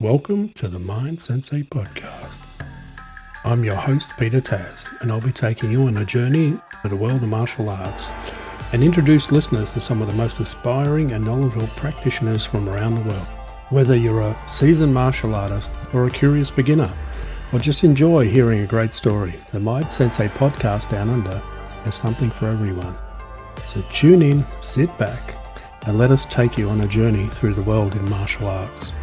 Welcome to the Mind Sensei Podcast. I'm your host, Peter Tas, and I'll be taking you on a journey to the world of martial arts and introduce listeners to some of the most inspiring and knowledgeable practitioners from around the world. Whether you're a seasoned martial artist or a curious beginner, or just enjoy hearing a great story, the Mind Sensei Podcast Down Under has something for everyone. So tune in, sit back, and let us take you on a journey through the world in martial arts.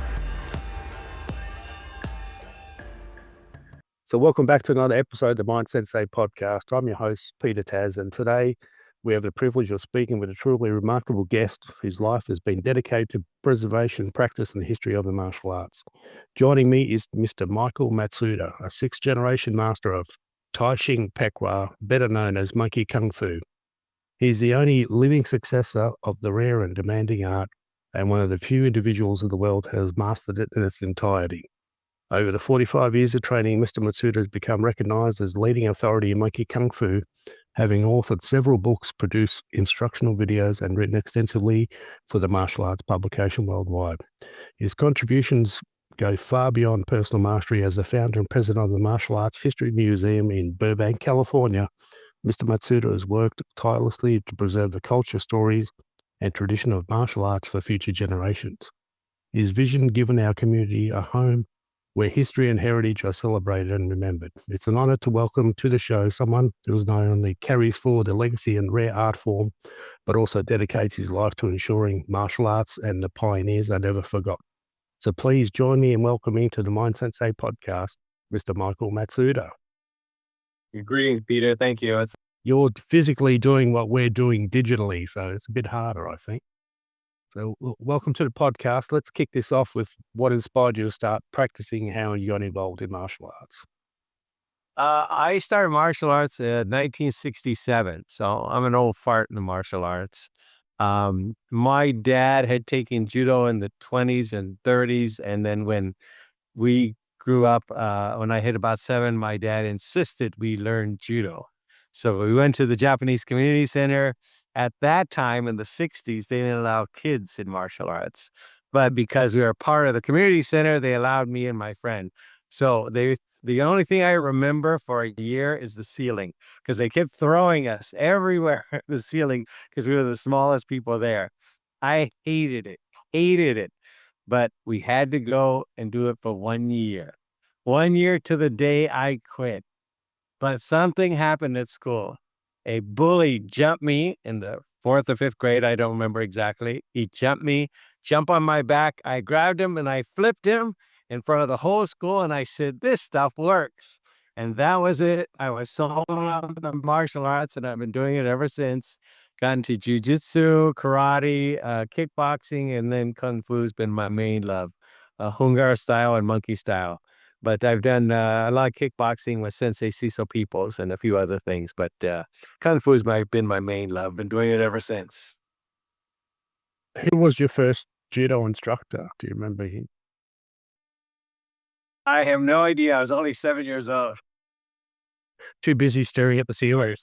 So welcome back to another episode of the Mind Sensei Podcast. I'm your host, Peter Tas, and today we have the privilege of speaking with a truly remarkable guest whose life has been dedicated to preservation, practice, and the history of the martial arts. Joining me is Mr. Michael Matsuda, a sixth-generation master of Tai Shing Kwar, better known as Monkey Kung Fu. He's the only living successor of the rare and demanding art, and one of the few individuals in the world who has mastered it in its entirety. Over the 45 years of training, Mr. Matsuda has become recognized as leading authority in Monkey Kung Fu, having authored several books, produced instructional videos, and written extensively for the martial arts publication worldwide. His contributions go far beyond personal mastery. As the founder and president of the Martial Arts History Museum in Burbank, California, Mr. Matsuda has worked tirelessly to preserve the culture, stories, and tradition of martial arts for future generations. His vision given our community a home where history and heritage are celebrated and remembered. It's an honor to welcome to the show someone who not only carries forward the legacy and rare art form, but also dedicates his life to ensuring martial arts and the pioneers are never forgotten. So please join me in welcoming to the Mind Sensei Podcast, Mr. Michael Matsuda. Greetings, Peter. Thank you. You're physically doing what we're doing digitally, so it's a bit harder, I think. So welcome to the podcast. Let's kick this off with what inspired you to start practicing, how you got involved in martial arts. I started martial arts in 1967, so I'm an old fart in the martial arts. My dad had taken Judo in the 20s and 30s, and then when we grew up, when I hit about 7, my dad insisted we learn Judo. So we went to the Japanese Community Center. At that time, in the 60s, they didn't allow kids in martial arts. But because we were part of the community center, they allowed me and my friend. So the only thing I remember for a year is the ceiling, because they kept throwing us everywhere, the ceiling, because we were the smallest people there. I hated it. But we had to go and do it for 1 year. 1 year to the day I quit. But something happened at school. A bully jumped me in the 4th or 5th grade. I don't remember exactly. He jumped on my back. I grabbed him and I flipped him in front of the whole school. And I said, this stuff works. And that was it. I was sold on the martial arts and I've been doing it ever since. Got into jiu-jitsu, karate, kickboxing, and then kung fu's been my main love. Hung Gar style and monkey style. But I've done a lot of kickboxing with Sensei Cecil Peoples and a few other things. But Kung Fu has been my main love. Been doing it ever since. Who was your first judo instructor? Do you remember him? I have no idea. I was only 7 years old. Too busy staring at the ceiling.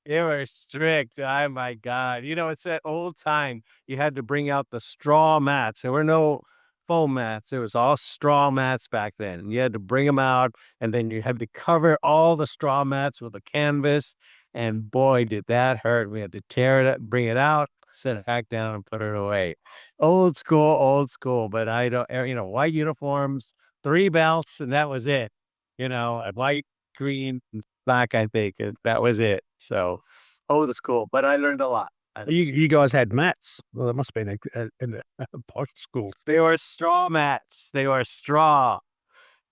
They were strict. Oh, my God. You know, it's that old time. You had to bring out the straw mats. There were no foam mats. It was all straw mats back then. You had to bring them out, and then you had to cover all the straw mats with a canvas. And boy, did that hurt. We had to tear it up, bring it out, set it back down, and put it away. Old school. But I don't, white uniforms, 3 belts, and that was it. A white, green, and black, I think. That was it. So old school. But I learned a lot. You guys had mats. Well, there must have been in a posh school. They were straw mats. They were straw.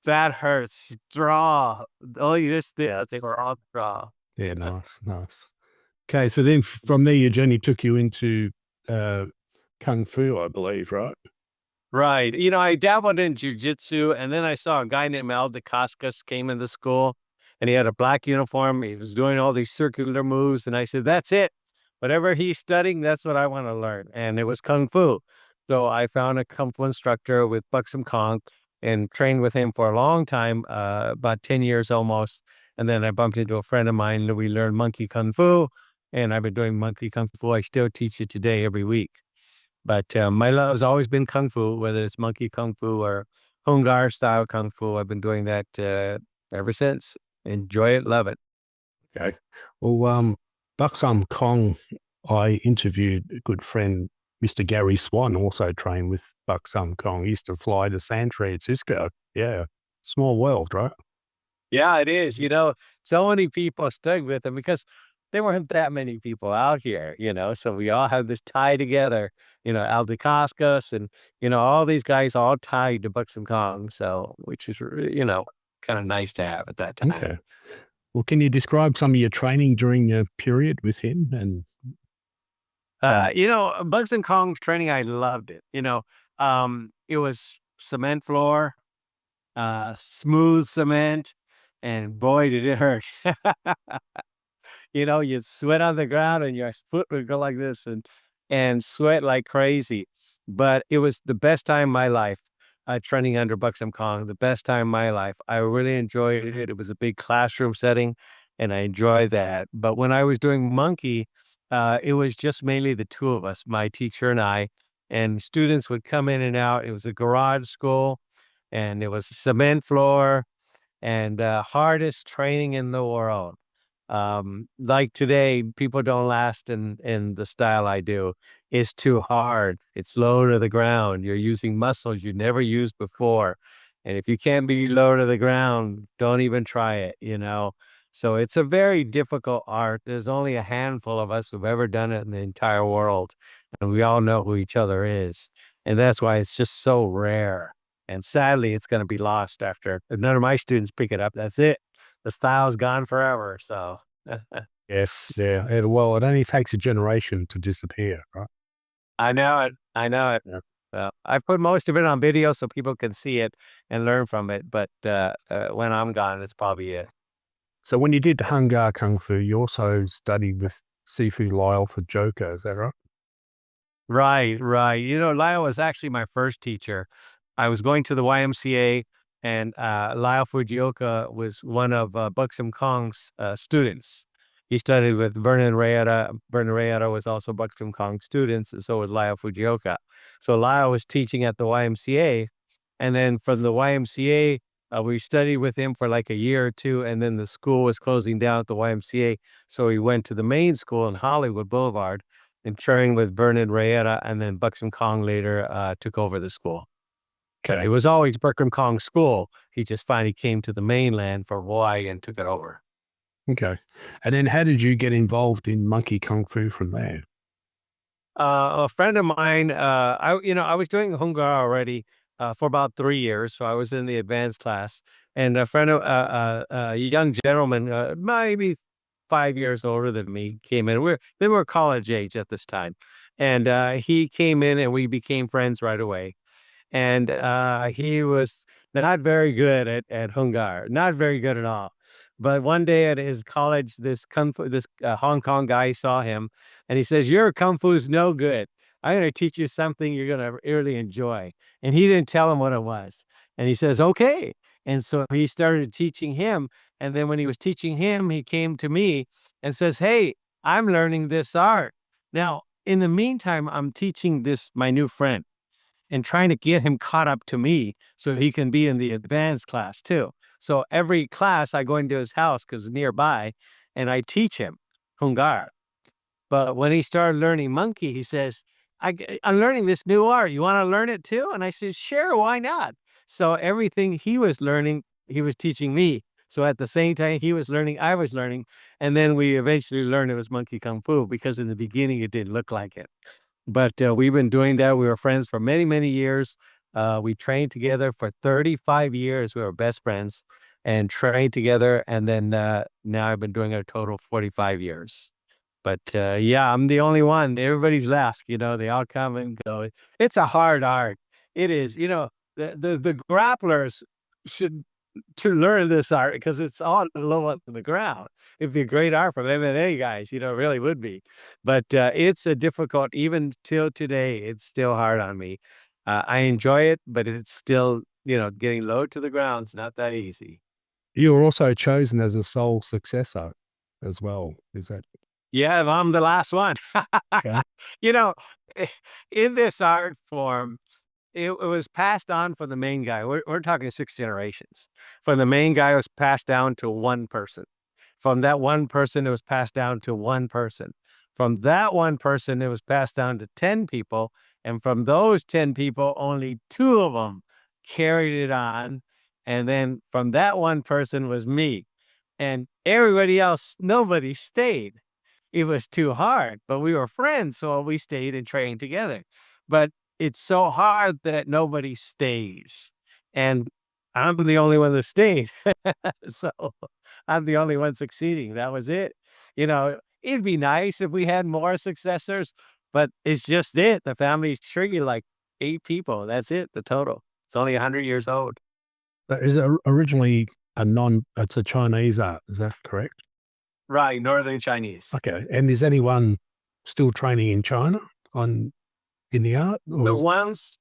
That hurts. Straw. Oh, you just did. They were all straw. Yeah, nice. Okay, so then from there, your journey took you into Kung Fu, I believe, right? Right. I dabbled in jiu-jitsu, and then I saw a guy named Al DeCascas came into school, and he had a black uniform. He was doing all these circular moves, and I said, that's it. Whatever he's studying, that's what I want to learn. And it was Kung Fu. So I found a Kung Fu instructor with Buxom Kong and trained with him for a long time, about 10 years almost. And then I bumped into a friend of mine and we learned Monkey Kung Fu. And I've been doing Monkey Kung Fu. I still teach it today every week. But my love has always been Kung Fu, whether it's monkey Kung Fu or Hung Gar style Kung Fu. I've been doing that ever since. Enjoy it, love it. Okay. Well, Buxom Kong, I interviewed a good friend, Mr. Gary Swan, also trained with Buxom Kong. He used to fly to Sandtree at Cisco. Yeah. Small world, right? Yeah, it is. So many people stuck with him because there weren't that many people out here, so we all have this tie together, Al Dacascos and, all these guys all tied to Buxom Kong. So, which is, kind of nice to have at that time. Okay. Well, can you describe some of your training during your period with him? And Buxom Kong's training, I loved it. It was cement floor, smooth cement, and boy, did it hurt. You'd sweat on the ground and your foot would go like this and sweat like crazy. But it was the best time of my life, training under Buxom Kong, the best time of my life. I really enjoyed it. It was a big classroom setting, and I enjoyed that. But when I was doing monkey, it was just mainly the two of us, my teacher and I, and students would come in and out. It was a garage school, and it was a cement floor, and hardest training in the world. Like today, people don't last in the style I do. It's too hard. It's low to the ground. You're using muscles you never used before. And if you can't be low to the ground, don't even try it. So it's a very difficult art. There's only a handful of us who've ever done it in the entire world. And we all know who each other is. And that's why it's just so rare. And sadly, it's going to be lost after if none of my students pick it up. That's it. The style's gone forever. So yes, yeah. Well, it only takes a generation to disappear, right? I know it. I know it. Yeah. Well, I've put most of it on video so people can see it and learn from it. But when I'm gone, it's probably it. So when you did Hung Gar Kung Fu, you also studied with Sifu Lyle Fujioka, is that right? Right, right. Lyle was actually my first teacher. I was going to the YMCA, and Lyle Fujioka was one of Buxom Kong's students. He studied with Vernon Rayeta. Vernon Rayeta was also Buxom Kong's students, and so was Lyle Fujioka. So Lyle was teaching at the YMCA, and then from the YMCA, we studied with him for like a year or two, and then the school was closing down at the YMCA, so he went to the main school in Hollywood Boulevard and trained with Vernon Rayeta, and then Buxom Kong later took over the school. But it was always Buxom Kong's school. He just finally came to the mainland for Hawaii and took it over. Okay. And then how did you get involved in monkey kung fu from there? A friend of mine, I was doing Hung Gar already for about 3 years, so I was in the advanced class. And a friend of a young gentleman, maybe 5 years older than me, came in. They were college age at this time, and he came in, and we became friends right away. And he was not very good at Hung Gar, not very good at all. But one day at his college, this Hong Kong guy saw him, and he says, "Your kung fu is no good. I'm going to teach you something you're going to really enjoy." And he didn't tell him what it was. And he says, "Okay." And so he started teaching him. And then when he was teaching him, he came to me and says, "Hey, I'm learning this art. Now, in the meantime, I'm teaching this my new friend and trying to get him caught up to me so he can be in the advanced class too." So every class I go into his house because it's nearby, and I teach him Hung Gar. But when he started learning monkey, he says, I'm learning this new art. You want to learn it too?" And I said, "Sure, why not?" So everything he was learning, he was teaching me. So at the same time he was learning, I was learning. And then we eventually learned it was monkey kung fu because in the beginning it didn't look like it. But we've been doing that. We were friends for many, many years. We trained together for 35 years. We were best friends and trained together. And then now I've been doing it a total of 45 years. But yeah, I'm the only one. Everybody's left. They all come and go. It's a hard art. It is. The grapplers should to learn this art because it's all low up to the ground. It'd be a great art for MMA guys, it really would be. But it's a difficult, even till today, it's still hard on me. I enjoy it, but it's still, getting low to the ground. It's not that easy. You were also chosen as a sole successor as well. Is that? Yeah, I'm the last one. Okay. You know, in this art form, it was passed on from the main guy. We're talking 6 generations. From the main guy, it was passed down to one person. From that one person, it was passed down to one person. From that one person, it was passed down to 10 people. And from those 10 people, only 2 of them carried it on. And then from that one person was me. And everybody else, nobody stayed. It was too hard, but we were friends, so we stayed and trained together. But it's so hard that nobody stays. And I'm the only one that stayed. So I'm the only one succeeding. That was it. It'd be nice if we had more successors, but it's just it. The family's treated like 8 people. That's it, the total. It's only 100 years old. Is it originally it's a Chinese art, is that correct? Right, Northern Chinese. Okay. And is anyone still training in China in the art? The ones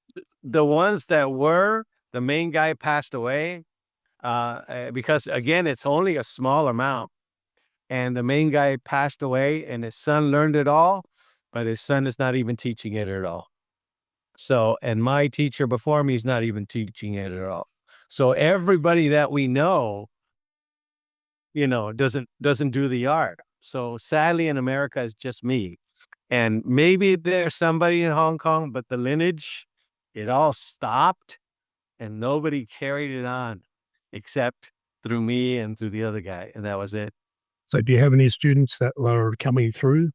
that were, the main guy passed away, because again, it's only a small amount. And the main guy passed away and his son learned it all, but his son is not even teaching it at all. So, and my teacher before me is not even teaching it at all. So everybody that we know, doesn't do the art. So sadly in America, it's just me. And maybe there's somebody in Hong Kong, but the lineage, it all stopped and nobody carried it on except through me and through the other guy. And that was it. So do you have any students that are coming through?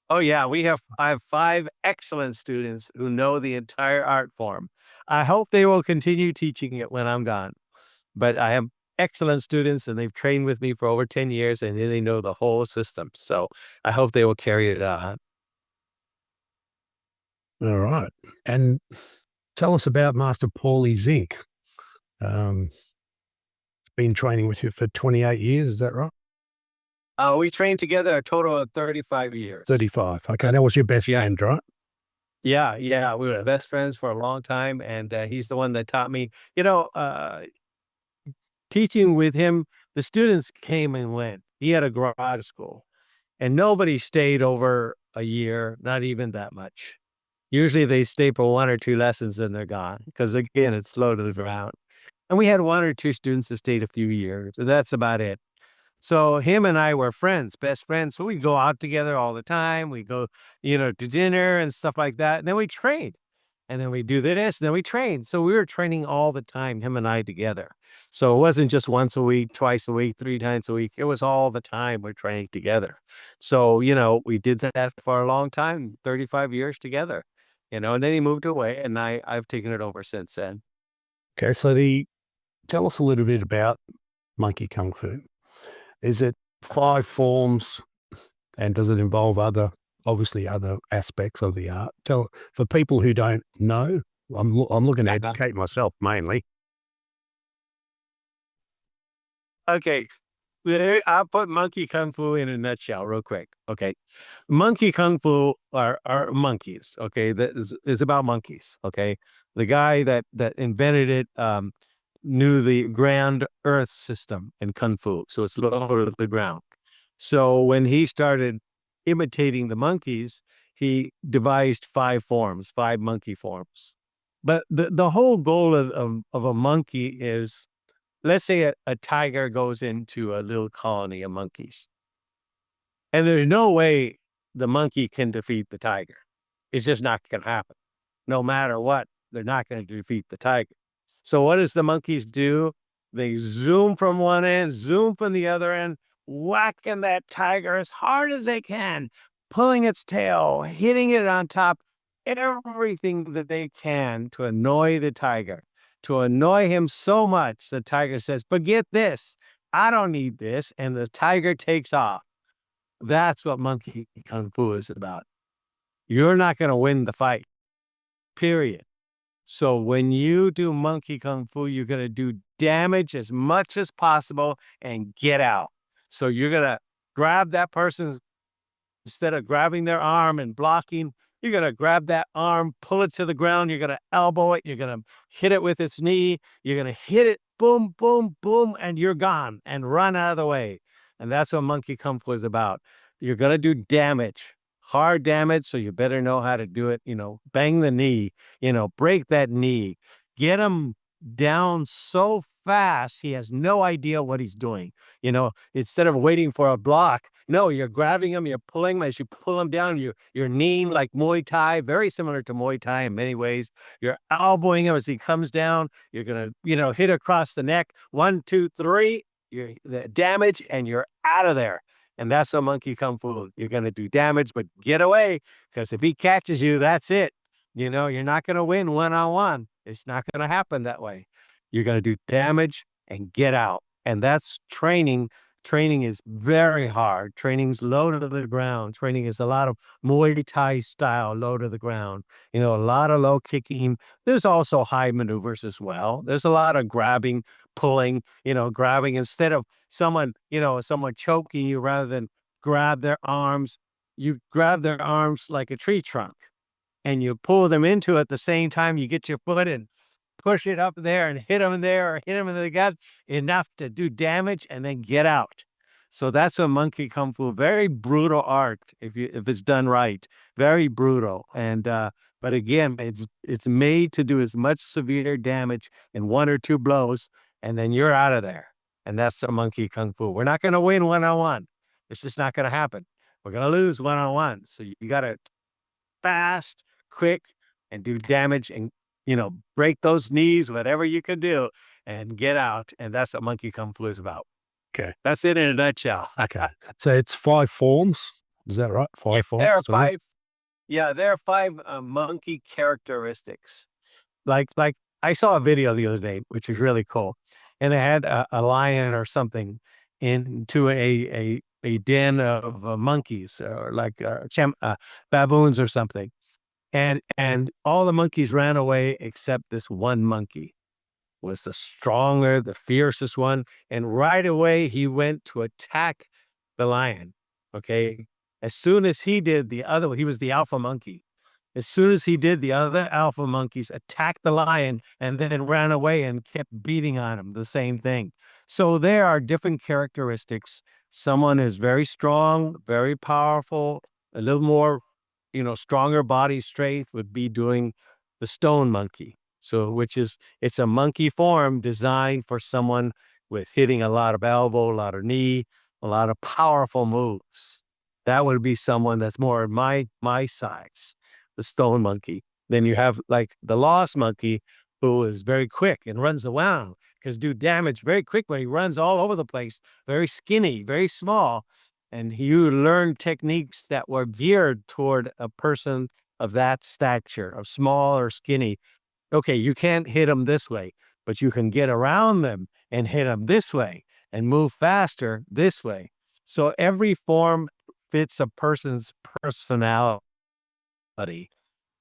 Oh yeah, I have 5 excellent students who know the entire art form. I hope they will continue teaching it when I'm gone. But I have excellent students and they've trained with me for over 10 years and they know the whole system. So I hope they will carry it on. All right. And tell us about Master Paulie Zink. Been training with you for 28 years, is that right? We trained together a total of 35 years. 35. Okay, that was your best friend, right? Yeah, we were best friends for a long time, and he's the one that taught me. Teaching with him, the students came and went. He had a garage school, and nobody stayed over a year, not even that much. Usually they stay for 1 or 2 lessons and they're gone because, again, it's slow to the ground. And we had 1 or 2 students that stayed a few years, and that's about it. So him and I were friends, best friends. So we go out together all the time. We go, to dinner and stuff like that. And then we train. And then we do this, and then we train. So we were training all the time, him and I together. So it wasn't just once a week, twice a week, 3 times a week. It was all the time we're training together. So, we did that for a long time, 35 years together, and then he moved away and I've taken it over since then. Okay, so tell us a little bit about monkey kung fu. Is it 5 forms and does it involve obviously other aspects of the art? For people who don't know, I'm looking to educate myself mainly. Okay. I'll put monkey kung fu in a nutshell real quick. Okay. Monkey kung fu are monkeys. Okay. That is about monkeys. Okay. The guy that invented it, knew the grand earth system in kung fu. So it's low to the ground. So when he started imitating the monkeys, he devised 5 forms, 5 monkey forms. But the whole goal of a monkey is, let's say a tiger goes into a little colony of monkeys. And there's no way the monkey can defeat the tiger. It's just not going to happen. No matter what, they're not going to defeat the tiger. So what does the monkeys do? They zoom from one end, zoom from the other end, whacking that tiger as hard as they can, pulling its tail, hitting it on top, everything that they can to annoy the tiger, to annoy him so much the tiger says, "Forget this. I don't need this." And the tiger takes off. That's what monkey kung fu is about. You're not going to win the fight, period. So when you do monkey kung fu, you're going to do damage as much as possible and get out. So you're going to grab that person, instead of grabbing their arm and blocking, you're going to grab that arm, pull it to the ground. You're going to elbow it. You're going to hit it with its knee. You're going to hit it, boom, boom, boom, and you're gone, and run out of the way. And that's what monkey kung fu is about. you're going to do damage, hard damage. So you better know how to do it. Bang the knee, break that knee, get him down so fast he has no idea what he's doing. Instead of waiting for a block, no, you're grabbing him, you're pulling him. As you pull him down, you're kneeing like Muay Thai, very similar to Muay Thai in many ways. You're elbowing him as he comes down. You're gonna hit across the neck. 1, 2, 3, you're the damage, and you're out of there. And that's a monkey kung fu. You're gonna do damage, but get away, because if he catches you, that's it. You're not going to win one-on-one. It's not going to happen that way. You're going to do damage and get out. And that's training. Training is very hard. Training's low to the ground. Training is a lot of Muay Thai style, low to the ground. A lot of low kicking. There's also high maneuvers as well. There's a lot of grabbing, pulling, grabbing instead of someone choking you, rather than grab their arms. You grab their arms like a tree trunk, and you pull them into it at the same time. You get your foot and push it up there and hit them there, or hit them in the gut enough to do damage, and then get out. So that's a monkey kung fu. Very brutal art if it's done right. Very brutal. And but again, it's made to do as much severe damage in 1 or 2 blows, and then you're out of there. And that's a monkey kung fu. We're not going to win one-on-one. It's just not going to happen. We're going to lose one-on-one. So you got to fast, quick, and do damage, and break those knees, whatever you can do, and get out. And that's what monkey kung fu is about. Okay. That's it in a nutshell. Okay. So it's 5 forms. Is that right? 5 forms? There are 5. Yeah, there are 5 monkey characteristics. Like I saw a video the other day, which was really cool. And it had a lion or something into a den of monkeys, or like baboons or something. And all the monkeys ran away except this one monkey was the stronger, the fiercest one. And right away he went to attack the lion. Okay. As soon as he did, he was the alpha monkey. As soon as he did, the other alpha monkeys attacked the lion and then ran away and kept beating on him. The same thing. So there are different characteristics. Someone is very strong, very powerful, a little more stronger body strength would be doing the stone monkey. So, it's a monkey form designed for someone with hitting a lot of elbow, a lot of knee, a lot of powerful moves. That would be someone that's more my size, the stone monkey. Then you have like the lost monkey, who is very quick and runs around, because do damage very quick when he runs all over the place, very skinny, very small. And you learn techniques that were geared toward a person of that stature, of small or skinny. Okay, you can't hit them this way, but you can get around them and hit them this way and move faster this way. So every form fits a person's personality.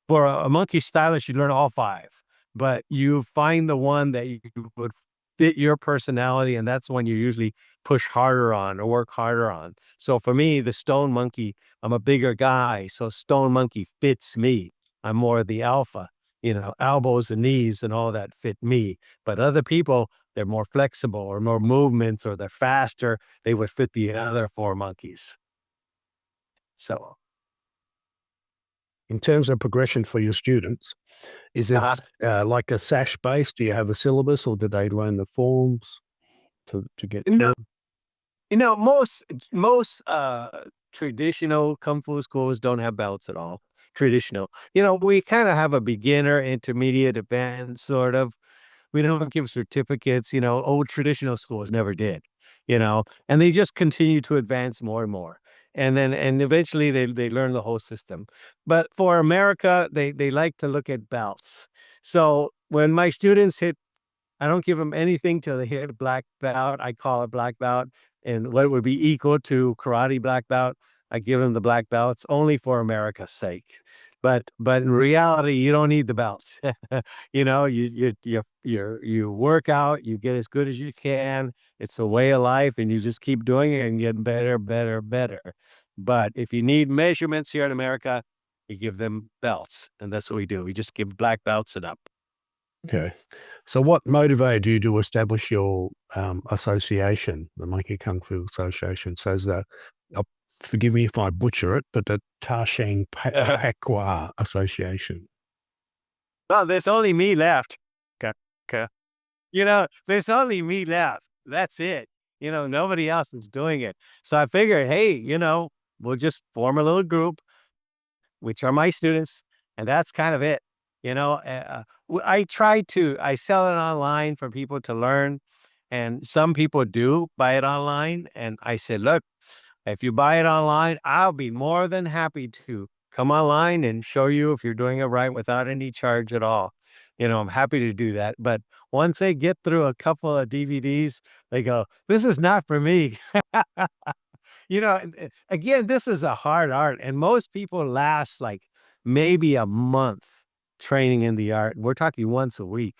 For a monkey stylist, you learn all 5, but you find the one that you would fit your personality, and that's when you usually push harder on or work harder on. So for me, the stone monkey, I'm a bigger guy, so stone monkey fits me. I'm more the alpha, elbows and knees and all that fit me. But other people, they're more flexible or more movements, or they're faster. They would fit the other 4 monkeys. So In terms of progression for your students, is it like a SASH based? Do you have a syllabus, or do they learn the forms to get no, most traditional kung fu schools don't have belts at all. Traditional, we kind of have a beginner, intermediate, advanced sort of. We don't give certificates. Old traditional schools never did. And they just continue to advance more and more. And eventually they learn the whole system. But for America, they like to look at belts. So when my students I don't give them anything till they hit black belt. I call it black belt. And what would be equal to karate black belt, I give them the black belts only for America's sake. But in reality, you don't need the belts. You work out, you get as good as you can. It's a way of life, and you just keep doing it and get better, better, better. But if you need measurements here in America, you give them belts, and that's what we do. We just give black belts and up. Okay. So what motivated you to establish your association, the Monkey Kung Fu Association? So is that forgive me if I butcher it, but the Tashang Kwar Association. Well, there's only me left. Okay. There's only me left. That's it. Nobody else is doing it. So I figured, hey, we'll just form a little group, which are my students, and that's kind of it. I sell it online for people to learn, and some people do buy it online. And I said, look, if you buy it online, I'll be more than happy to come online and show you if you're doing it right without any charge at all. I'm happy to do that. But once they get through a couple of DVDs, they go, this is not for me. Again, this is a hard art, and most people last like maybe a month training in the art. We're talking once a week.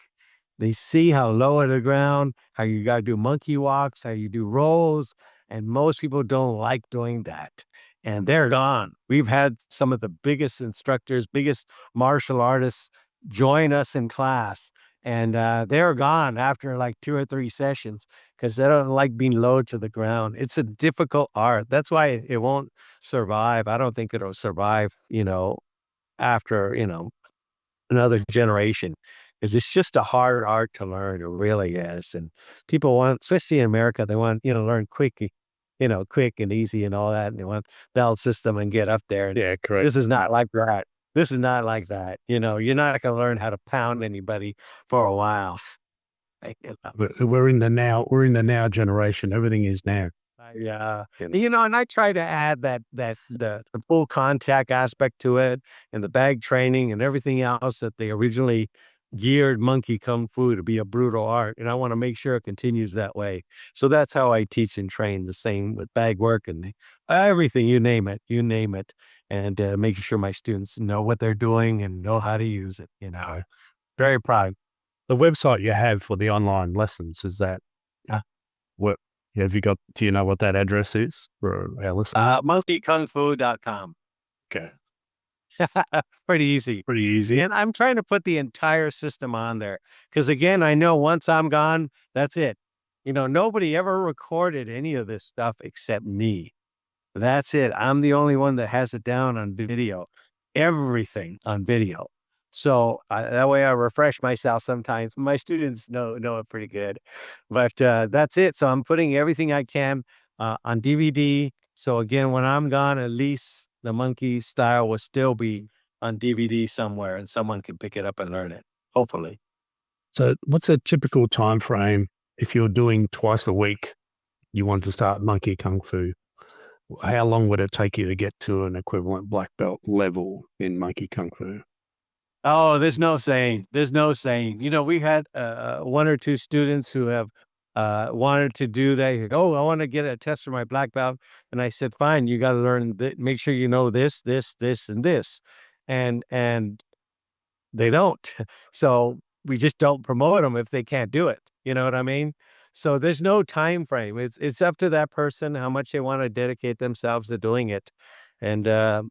They see how low to the ground, how you got to do monkey walks, how you do rolls, and most people don't like doing that. And they're gone. We've had some of the biggest instructors, biggest martial artists join us in class, and they're gone after like 2 or 3 sessions because they don't like being low to the ground. It's a difficult art. That's why it won't survive. I don't think it'll survive, after, another generation, because it's just a hard art to learn. It really is. And people want, especially in America, they want, learn quick and easy and all that. And they want belt system and get up there. Yeah, correct. This is not like that. This is not like that. You're not going to learn how to pound anybody for a while. We're in the now generation. Everything is now. Yeah. And I try to add that the full contact aspect to it, and the bag training and everything else that they originally geared monkey kung fu to be a brutal art. And I want to make sure it continues that way. So that's how I teach and train, the same with bag work and everything, you name it, and making sure my students know what they're doing and know how to use it. Very proud. The website you have for the online lessons, is that what? Do you know what that address is for our listeners? monkeykungfu.com. Okay. Pretty easy. Pretty easy. And I'm trying to put the entire system on there because, again, I know once I'm gone, that's it. Nobody ever recorded any of this stuff except me. That's it. I'm the only one that has it down on video, everything on video. So that way I refresh myself sometimes. My students know it pretty good, but that's it. So I'm putting everything I can on DVD. So again, when I'm gone, at least the monkey style will still be on DVD somewhere, and someone can pick it up and learn it, hopefully. So what's a typical time frame if you're doing twice a week, you want to start monkey kung fu? How long would it take you to get to an equivalent black belt level in monkey kung fu? Oh, there's no saying. There's no saying. We had 1 or 2 students who have wanted to do that. Oh, I want to get a test for my black belt. And I said, fine, you got to learn, make sure you know this, this, this, and this. And they don't. So we just don't promote them if they can't do it. You know what I mean? So there's no time frame. It's up to that person how much they want to dedicate themselves to doing it. And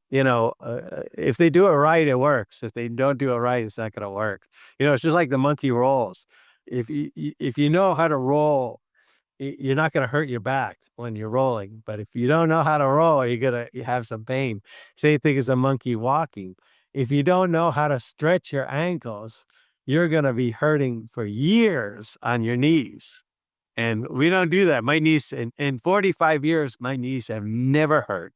if they do it right, it works. If they don't do it right, it's not going to work. It's just like the monkey rolls. If you know how to roll, you're not going to hurt your back when you're rolling. But if you don't know how to roll, you have some pain. Same thing as a monkey walking. If you don't know how to stretch your ankles, you're going to be hurting for years on your knees. And we don't do that. My knees, in 45 years, my knees have never hurt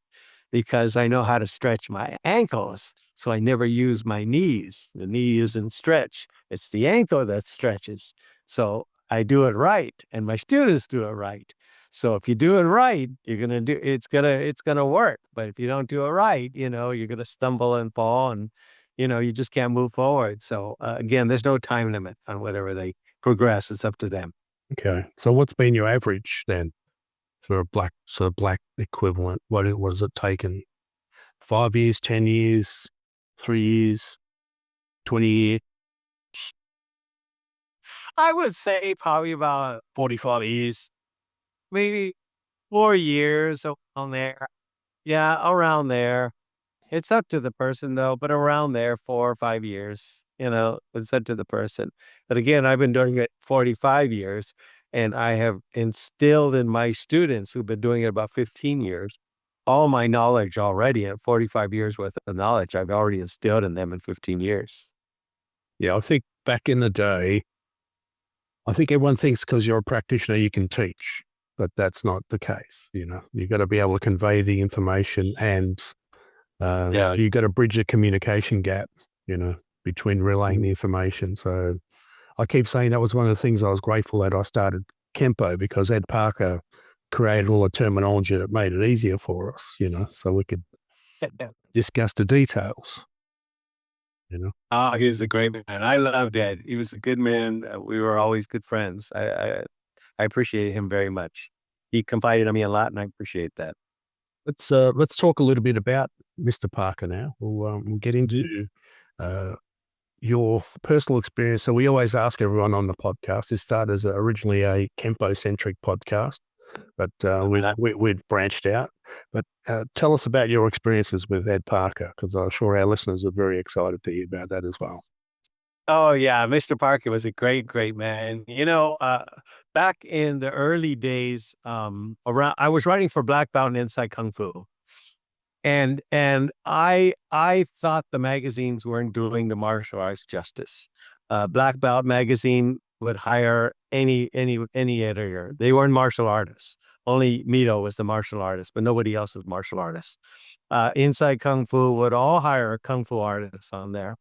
because I know how to stretch my ankles. So I never use my knees. The knee isn't stretch. It's the ankle that stretches. So I do it right, and my students do it right. So if you do it right, it's gonna work. But if you don't do it right, you're gonna stumble and fall, and you just can't move forward. So again, there's no time limit on whatever they progress. It's up to them. Okay. So what's been your average then for a black equivalent? What has it taken? 5 years, 10 years, 3 years, 20 years? I would say probably about 45 years, maybe 4 years around there. Yeah, around there. It's up to the person though, but around there, 4 or 5 years, it's up to the person. But again, I've been doing it 45 years, and I have instilled in my students who've been doing it about 15 years all my knowledge already, and 45 years worth of knowledge I've already instilled in them in 15 years. Yeah, I think back in the day, I think everyone thinks because you're a practitioner you can teach, but that's not the case. You've got to be able to convey the information, and you've got to bridge the communication gap, between relaying the information. So I keep saying that was one of the things I was grateful that I started Kempo, because Ed Parker created all the terminology that made it easier for us, so we could discuss the details. Oh, he was a great man. I loved Ed. He was a good man. We were always good friends. I appreciate him very much. He confided in me a lot, and I appreciate that. Let's talk a little bit about Mr. Parker now. We'll get into your personal experience. So we always ask everyone on the podcast. It started as originally a Kempo-centric podcast, but we've branched out. But tell us about your experiences with Ed Parker, because I'm sure our listeners are very excited to hear about that as well. Oh yeah, Mr. Parker was a great, great man. Back in the early days, I was writing for Black Belt and Inside Kung Fu. And I thought the magazines weren't doing the martial arts justice. Black Belt magazine would hire any editor. They weren't martial artists. Only Mito was the martial artist, but nobody else was martial artists. Inside Kung Fu would all hire kung fu artists on there.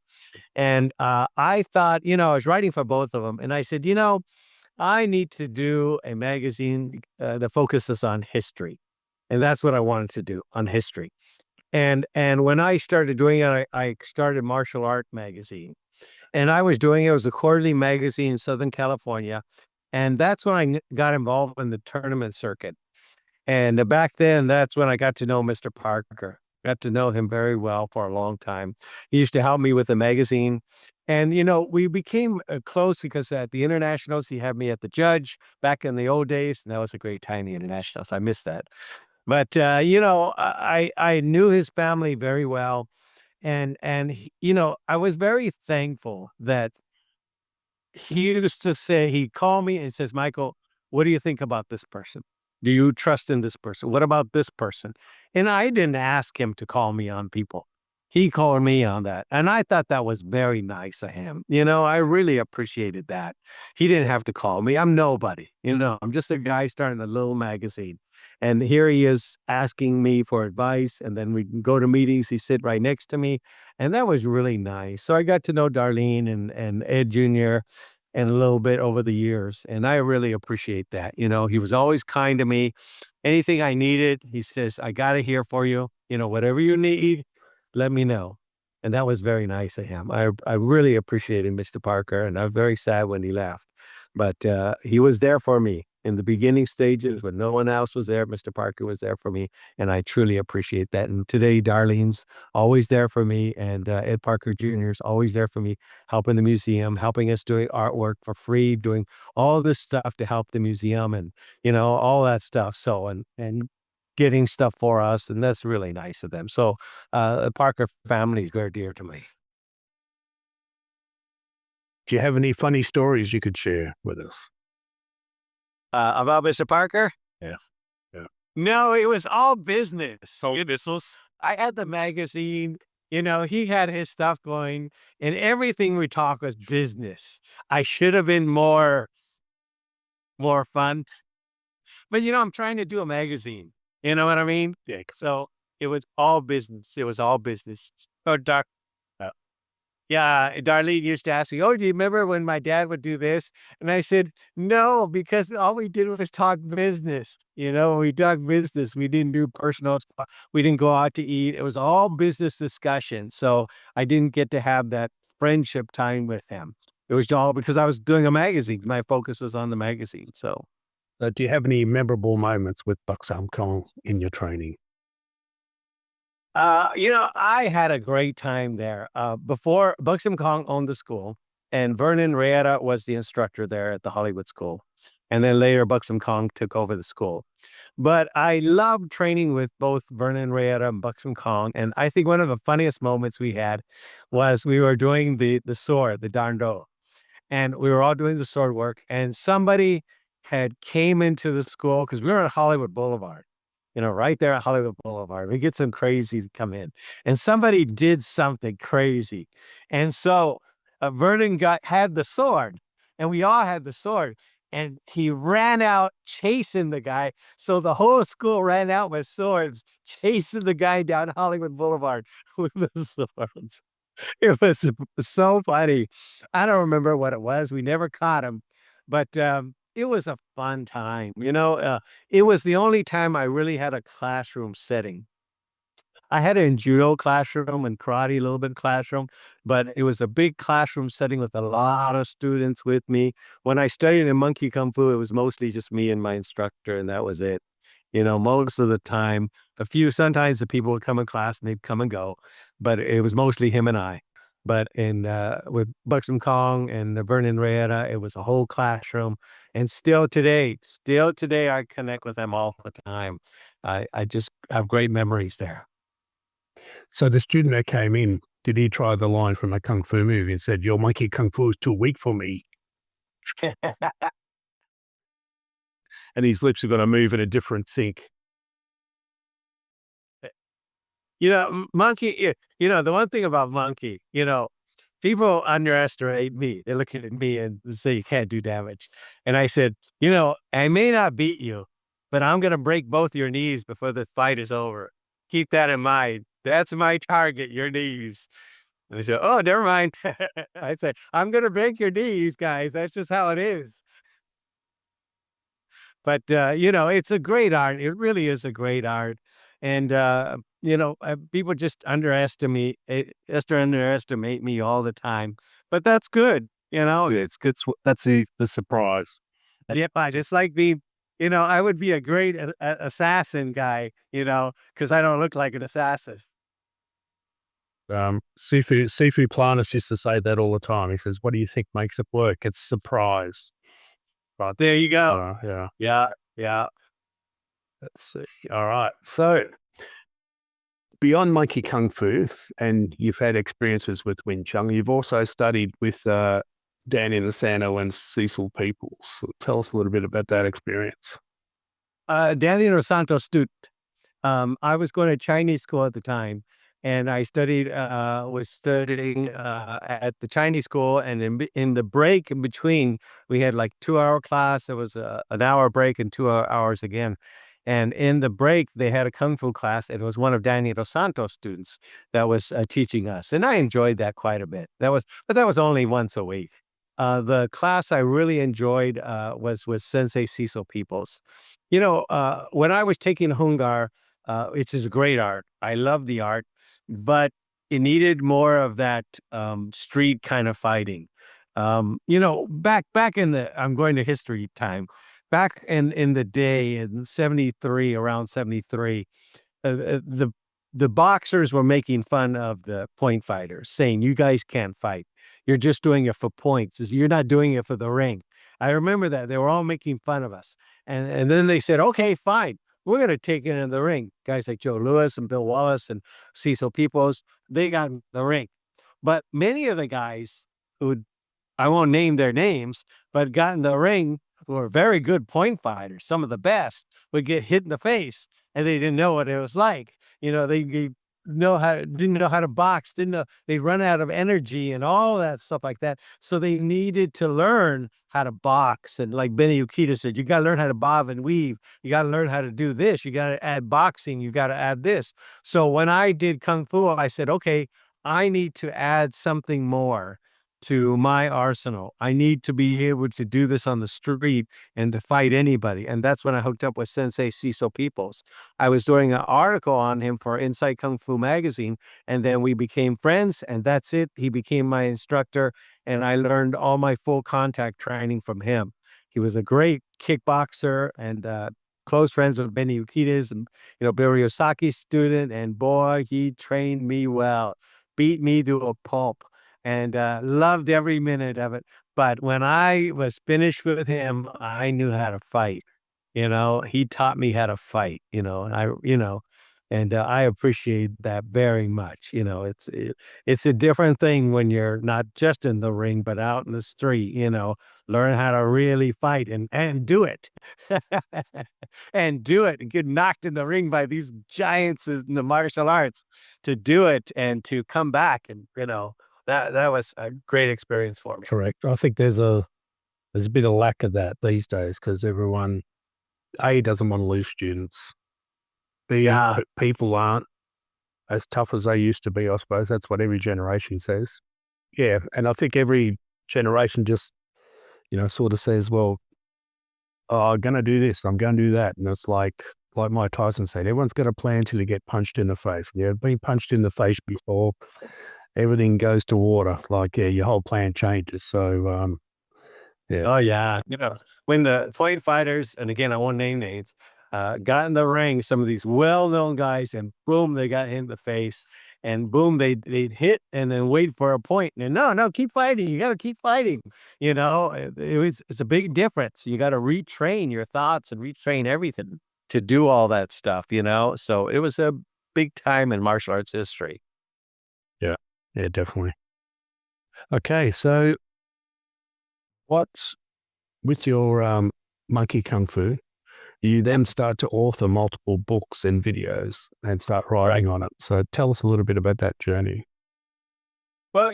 And I thought, I was writing for both of them, and I said, I need to do a magazine that focuses on history. And that's what I wanted to do, on history. And when I started doing it, I started Martial Art Magazine. And I was doing it was a quarterly magazine in Southern California. And that's when I got involved in the tournament circuit. And back then, that's when I got to know Mr. Parker. Got to know him very well for a long time. He used to help me with the magazine. And, we became close because at the internationals, he had me at the judge back in the old days. And that was a great time, the internationals. I miss that. But, I knew his family very well. And I was very thankful that he used to say, he'd call me and says, Michael, what do you think about this person? Do you trust in this person? What about this person? And I didn't ask him to call me on people. He called me on that. And I thought that was very nice of him. I really appreciated that. He didn't have to call me. I'm nobody. I'm just a guy starting a little magazine. And here he is asking me for advice. And then we go to meetings. He sit right next to me. And that was really nice. So I got to know Darlene and Ed Jr. and a little bit over the years. And I really appreciate that. He was always kind to me. Anything I needed, he says, I got it here for you. Whatever you need, let me know. And that was very nice of him. I really appreciated Mr. Parker, and I was very sad when he left. But he was there for me in the beginning stages when no one else was there. Mr. Parker was there for me, and I truly appreciate that. And today, Darlene's always there for me, and Ed Parker Jr. is always there for me, helping the museum, helping us doing artwork for free, doing all this stuff to help the museum, and all that stuff. So and getting stuff for us, and that's really nice of them. So the Parker family is very dear to me. Do you have any funny stories you could share with us? About Mr. Parker? Yeah. Yeah. No, it was all business. So I had the magazine, he had his stuff going, and everything we talked was business. I should have been more fun. But I'm trying to do a magazine. You know what I mean? Yeah. So it was all business. It was all business. So yeah, Darlene used to ask me, oh, do you remember when my dad would do this? And I said, no, because all we did was talk business. We talked business. We didn't do personal stuff. We didn't go out to eat. It was all business discussion. So I didn't get to have that friendship time with him. It was all because I was doing a magazine. My focus was on the magazine. So do you have any memorable moments with Buxom Kong in your training? I had a great time there. Before Buxom Kong owned the school, and Vernon Rieta was the instructor there at the Hollywood School. And then later, Buxom Kong took over the school. But I loved training with both Vernon Rieta and Buxom Kong. And I think one of the funniest moments we had was we were doing the sword, the Darndo. And we were all doing the sword work. And somebody had came into the school because we were on Hollywood Boulevard. right there at Hollywood Boulevard. We get some crazy to come in. And somebody did something crazy. And so Vernon had the sword, and we all had the sword. And he ran out chasing the guy. So the whole school ran out with swords, chasing the guy down Hollywood Boulevard with the swords. It was so funny. I don't remember what it was. We never caught him, but it was a fun time. It was the only time I really had a classroom setting. I had it in judo classroom and karate, a little bit classroom, but it was a big classroom setting with a lot of students with me. When I studied in monkey kung fu, it was mostly just me and my instructor, and that was it. Most of the time, sometimes the people would come in class and they'd come and go, but it was mostly him and I. But with Buxom Kong and Vernon Reyera, it was a whole classroom. And still today, I connect with them all the time. I just have great memories there. So the student that came in, did he try the line from a kung fu movie and said, "Your monkey kung fu is too weak for me"? And he's literally going to move in a different sync. Monkey, the one thing about Monkey, people underestimate me. They're looking at me and say, you can't do damage. And I said, I may not beat you, but I'm going to break both your knees before the fight is over. Keep that in mind. That's my target, your knees. And they said, oh, never mind. I said, I'm going to break your knees, guys. That's just how it is. But, it's a great art. It really is a great art. And, people just underestimate me all the time. But that's good. It's good. That's the surprise. Yeah, I just like I would be a great assassin guy, because I don't look like an assassin. Sifu Planus used to say that all the time. He says, "What do you think makes it work? It's surprise." But There you go. yeah. Yeah, yeah. Let's see. All right. So beyond monkey kung fu, and you've had experiences with Wing Chun, you've also studied with Danny Lasano and Cecil Peoples. So tell us a little bit about that experience. Daniel Santos student. I was going to Chinese school at the time, and I was studying at the Chinese school, and in the break in between, we had like 2 hour class. There was an hour break and 2 hours again. And in the break, they had a kung fu class. It was one of Danny Dos Santos' students that was teaching us, and I enjoyed that quite a bit. But that was only once a week. The class I really enjoyed was with Sensei Cecil Peoples. When I was taking Hung Gar, which is a great art, I love the art, but it needed more of that street kind of fighting. Back in I'm going to history time. Back in the day in 73, around 73, the boxers were making fun of the point fighters, saying, you guys can't fight. You're just doing it for points. You're not doing it for the ring. I remember that. They were all making fun of us. And then they said, okay, fine. We're going to take it in the ring. Guys like Joe Louis and Bill Wallace and Cecil Peoples, they got in the ring. But many of the guys who, I won't name their names, but got in the ring, who were very good point fighters, some of the best, would get hit in the face, and they didn't know what it was like. They didn't know how to box, didn't know, they run out of energy and all that stuff like that. So they needed to learn how to box. And like Benny Ukita said, you got to learn how to bob and weave. You got to learn how to do this. You got to add boxing. You got to add this. So when I did Kung Fu, I said, okay, I need to add something more to my arsenal. I need to be able to do this on the street and to fight anybody. And that's when I hooked up with Sensei Cecil Peoples. I was doing an article on him for Inside Kung Fu magazine, and then we became friends, and that's it. He became my instructor, and I learned all my full contact training from him. He was a great kickboxer and close friends with Benny Ukitas and, Bill Ryosaki's student, and boy, he trained me well, beat me to a pulp, and loved every minute of it. But when I was finished with him, I knew how to fight. He taught me how to fight, and And I appreciate that very much. It's a different thing when you're not just in the ring, but out in the street, learn how to really fight and do it. And do it and get knocked in the ring by these giants in the martial arts to do it and to come back. And, that was a great experience for me. Correct. I think there's a bit of lack of that these days because everyone, A, doesn't want to lose students. B, Yeah. people aren't as tough as they used to be, I suppose. That's what every generation says. Yeah, and I think every generation just, sort of says, well, I'm going to do this, I'm going to do that. And it's like Mike Tyson said, everyone's got a plan till you get punched in the face. You've been punched in the face before, everything goes to water. Like, yeah, your whole plan changes. So, yeah. Oh yeah. When the fight fighters, and again, I won't name names, got in the ring, some of these well-known guys, and boom, they got hit in the face, and boom, they'd hit and then wait for a point. And no, keep fighting. You got to keep fighting. It's a big difference. You got to retrain your thoughts and retrain everything to do all that stuff. So it was a big time in martial arts history. Yeah, definitely. Okay, so what's with your monkey kung fu? You then start to author multiple books and videos and start writing on it. So tell us a little bit about that journey. Well,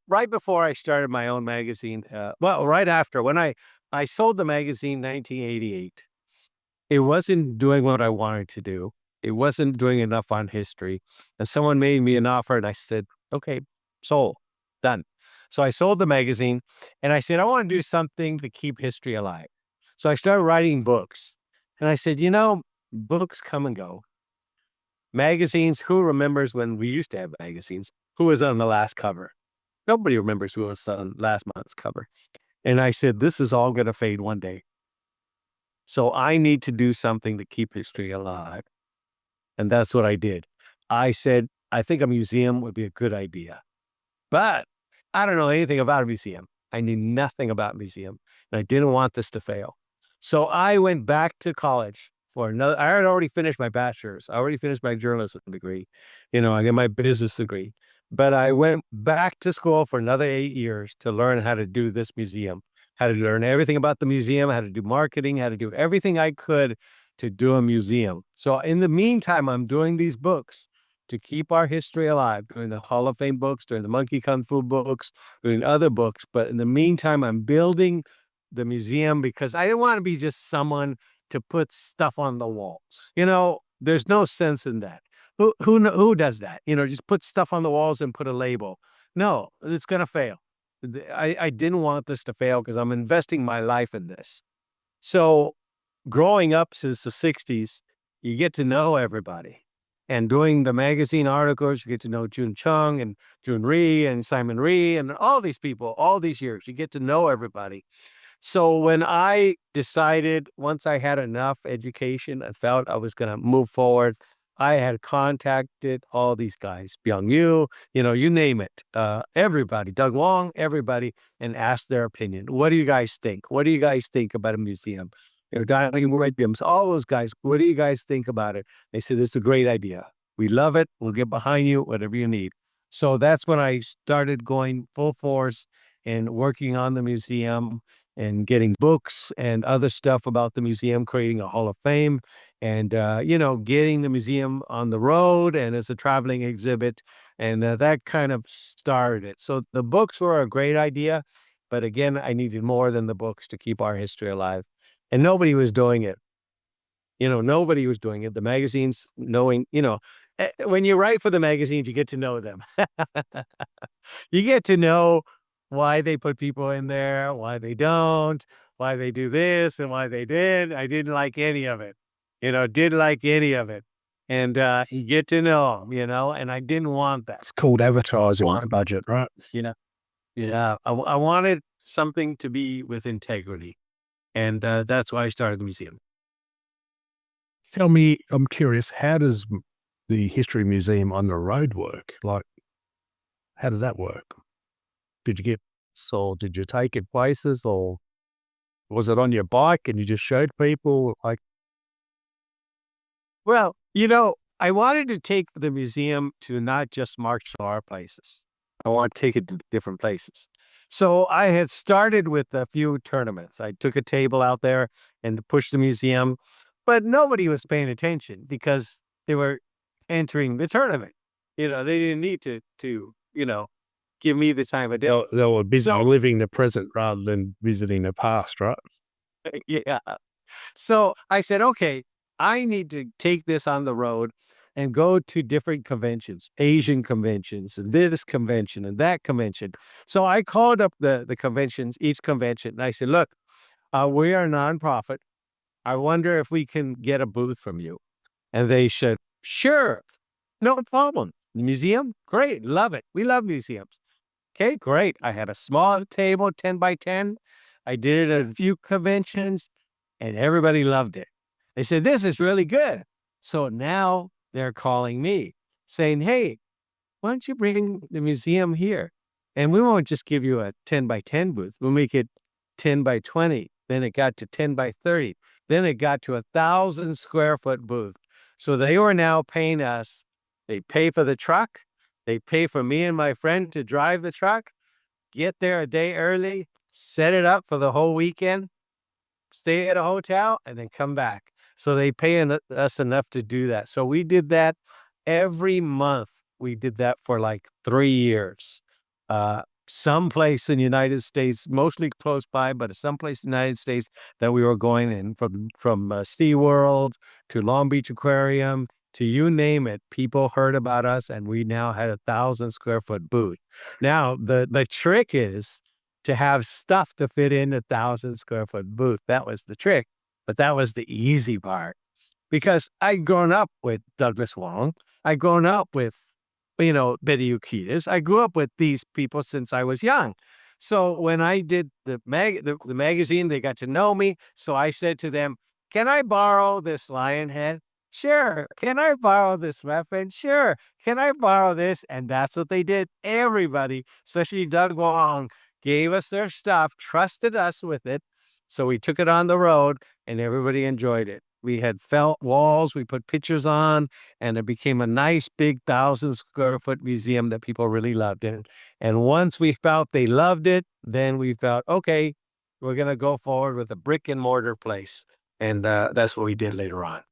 right before I started my own magazine, right after when I sold the magazine 1988, it wasn't doing what I wanted to do. It wasn't doing enough on history. And someone made me an offer and I said, okay, sold, done. So I sold the magazine and I said, I want to do something to keep history alive. So I started writing books and I said, books come and go. Magazines, who remembers when we used to have magazines? Who was on the last cover? Nobody remembers who was on last month's cover. And I said, this is all going to fade one day. So I need to do something to keep history alive. And that's what I did. I said, I think a museum would be a good idea. But I don't know anything about a museum. I knew nothing about museum. And I didn't want this to fail. So I went back to college for another. I had already finished my bachelor's. I already finished my journalism degree. I got my business degree. But I went back to school for another 8 years to learn how to do this museum, how to learn everything about the museum, how to do marketing, how to do everything I could to do a museum. So in the meantime, I'm doing these books to keep our history alive, doing the Hall of Fame books, doing the Monkey Kung Fu books, doing other books. But in the meantime, I'm building the museum because I didn't want to be just someone to put stuff on the walls. There's no sense in that. Who does that? Just put stuff on the walls and put a label. No, it's going to fail. I didn't want this to fail because I'm investing my life in this. So growing up since the 60s, you get to know everybody. And doing the magazine articles, you get to know Jun Chung and Jun Rhee and Simon Rhee and all these people, all these years. You get to know everybody. So when I decided, once I had enough education, I felt I was going to move forward, I had contacted all these guys, Byung Yu, you name it, everybody, Doug Wong, everybody, and asked their opinion. What do you guys think? What do you guys think about a museum? Dining Williams, all those guys, what do you guys think about it? They said, it's a great idea. We love it. We'll get behind you, whatever you need. So that's when I started going full force and working on the museum and getting books and other stuff about the museum, creating a Hall of Fame and, getting the museum on the road and as a traveling exhibit. And that kind of started it. So the books were a great idea. But again, I needed more than the books to keep our history alive. And nobody was doing it. Nobody was doing it. The magazines, knowing, when you write for the magazines, you get to know them. You get to know why they put people in there, why they don't, why they do this and why they did. I didn't like any of it. Didn't like any of it. And you get to know them, and I didn't want that. It's called advertising budget, right? Yeah. I wanted something to be with integrity. And that's why I started the museum. Tell me, I'm curious, how does the History Museum on the road work? Like, how did that work? Did you take it places or was it on your bike and you just showed people? Like, Well, I wanted to take the museum to not just martial art places. I want to take it to different places. So I had started with a few tournaments. I took a table out there and pushed the museum, but nobody was paying attention because they were entering the tournament. They didn't need to give me the time of day. They were busy So living the present rather than visiting the past, right? yeah. So I said, okay, I need to take this on the road and go to different conventions, Asian conventions, and this convention and that convention. So I called up the conventions, each convention, and I said, look, we are a nonprofit. I wonder if we can get a booth from you. And they said, sure, no problem. The museum? Great, love it. We love museums. Okay, great. I had a small table, 10 by 10. I did it at a few conventions and everybody loved it. They said, this is really good. So now they're calling me saying, hey, why don't you bring the museum here? And we won't just give you a 10 by 10 booth. We'll make it 10 by 20. Then it got to 10 by 30. Then it got to 1,000 square foot booth. So they were now paying us. They pay for the truck. They pay for me and my friend to drive the truck, get there a day early, set it up for the whole weekend, stay at a hotel, and then come back. So they pay us enough to do that. So we did that every month. We did that for like 3 years. Someplace in the United States, mostly close by, but someplace in the United States that we were going in from SeaWorld to Long Beach Aquarium to you name it. People heard about us, and we now had 1,000 square foot booth. Now, the trick is to have stuff to fit in 1,000 square foot booth. That was the trick, but that was the easy part because I'd grown up with Douglas Wong. I'd grown up with, Betty Ukitas. I grew up with these people since I was young. So when I did the magazine, they got to know me. So I said to them, can I borrow this lion head? Sure. Can I borrow this weapon? Sure. Can I borrow this? And that's what they did. Everybody, especially Doug Wong, gave us their stuff, trusted us with it. So we took it on the road and everybody enjoyed it. We had felt walls, we put pictures on, and it became a nice big 1,000 square foot museum that people really loved it. And once we felt they loved it, then we felt, okay, we're going to go forward with a brick and mortar place. And that's what we did later on.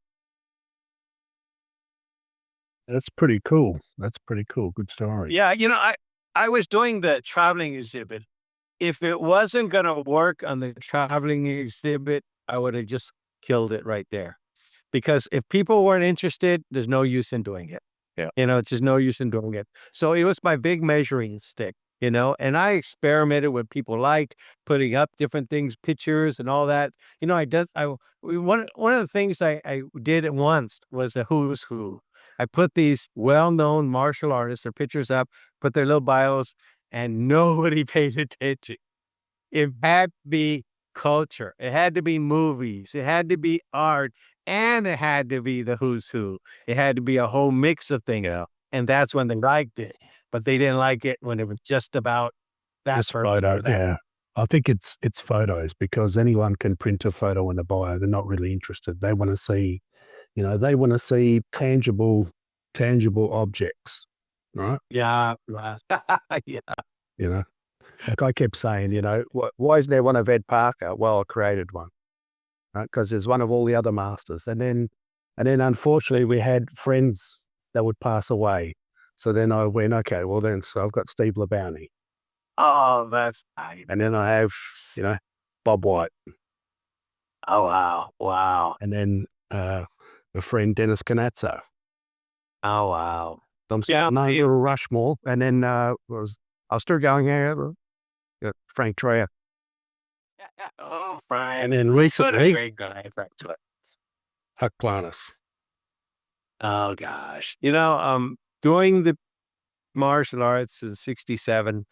That's pretty cool. That's pretty cool. Good story. Yeah, I was doing the traveling exhibit. If it wasn't going to work on the traveling exhibit, I would have just killed it right there. Because if people weren't interested, there's no use in doing it. Yeah. It's just no use in doing it. So it was my big measuring stick, and I experimented with people liked putting up different things, pictures and all that. One of the things I did at once was a who's who. I put these well-known martial artists, their pictures up, put their little bios, and nobody paid attention. It had to be culture. It had to be movies. It had to be art. And it had to be the who's who. It had to be a whole mix of things. Yeah. And that's when they liked it. But they didn't like it when it was just about that This person photo, or that. yeah. I think it's photos because anyone can print a photo in a bio. They're not really interested. They want to see, tangible objects, right? Yeah. Right. Yeah. Like I kept saying, why isn't there one of Ed Parker? Well, I created one, right? Because there's one of all the other masters. And then unfortunately we had friends that would pass away. So then I went, okay, well then, so I've got Steve LeBounty. Oh, that's nice. And then I have, Bob White. Oh, wow. Wow. And then a friend, Dennis Canazzo. Oh, wow. Yeah, no, little Rushmore. And then I was still going here. Frank Troyer. Oh, Frank. And then recently, Great guy, Frank Troyer. Huck Planis. Oh, gosh. Doing the martial arts in 1967,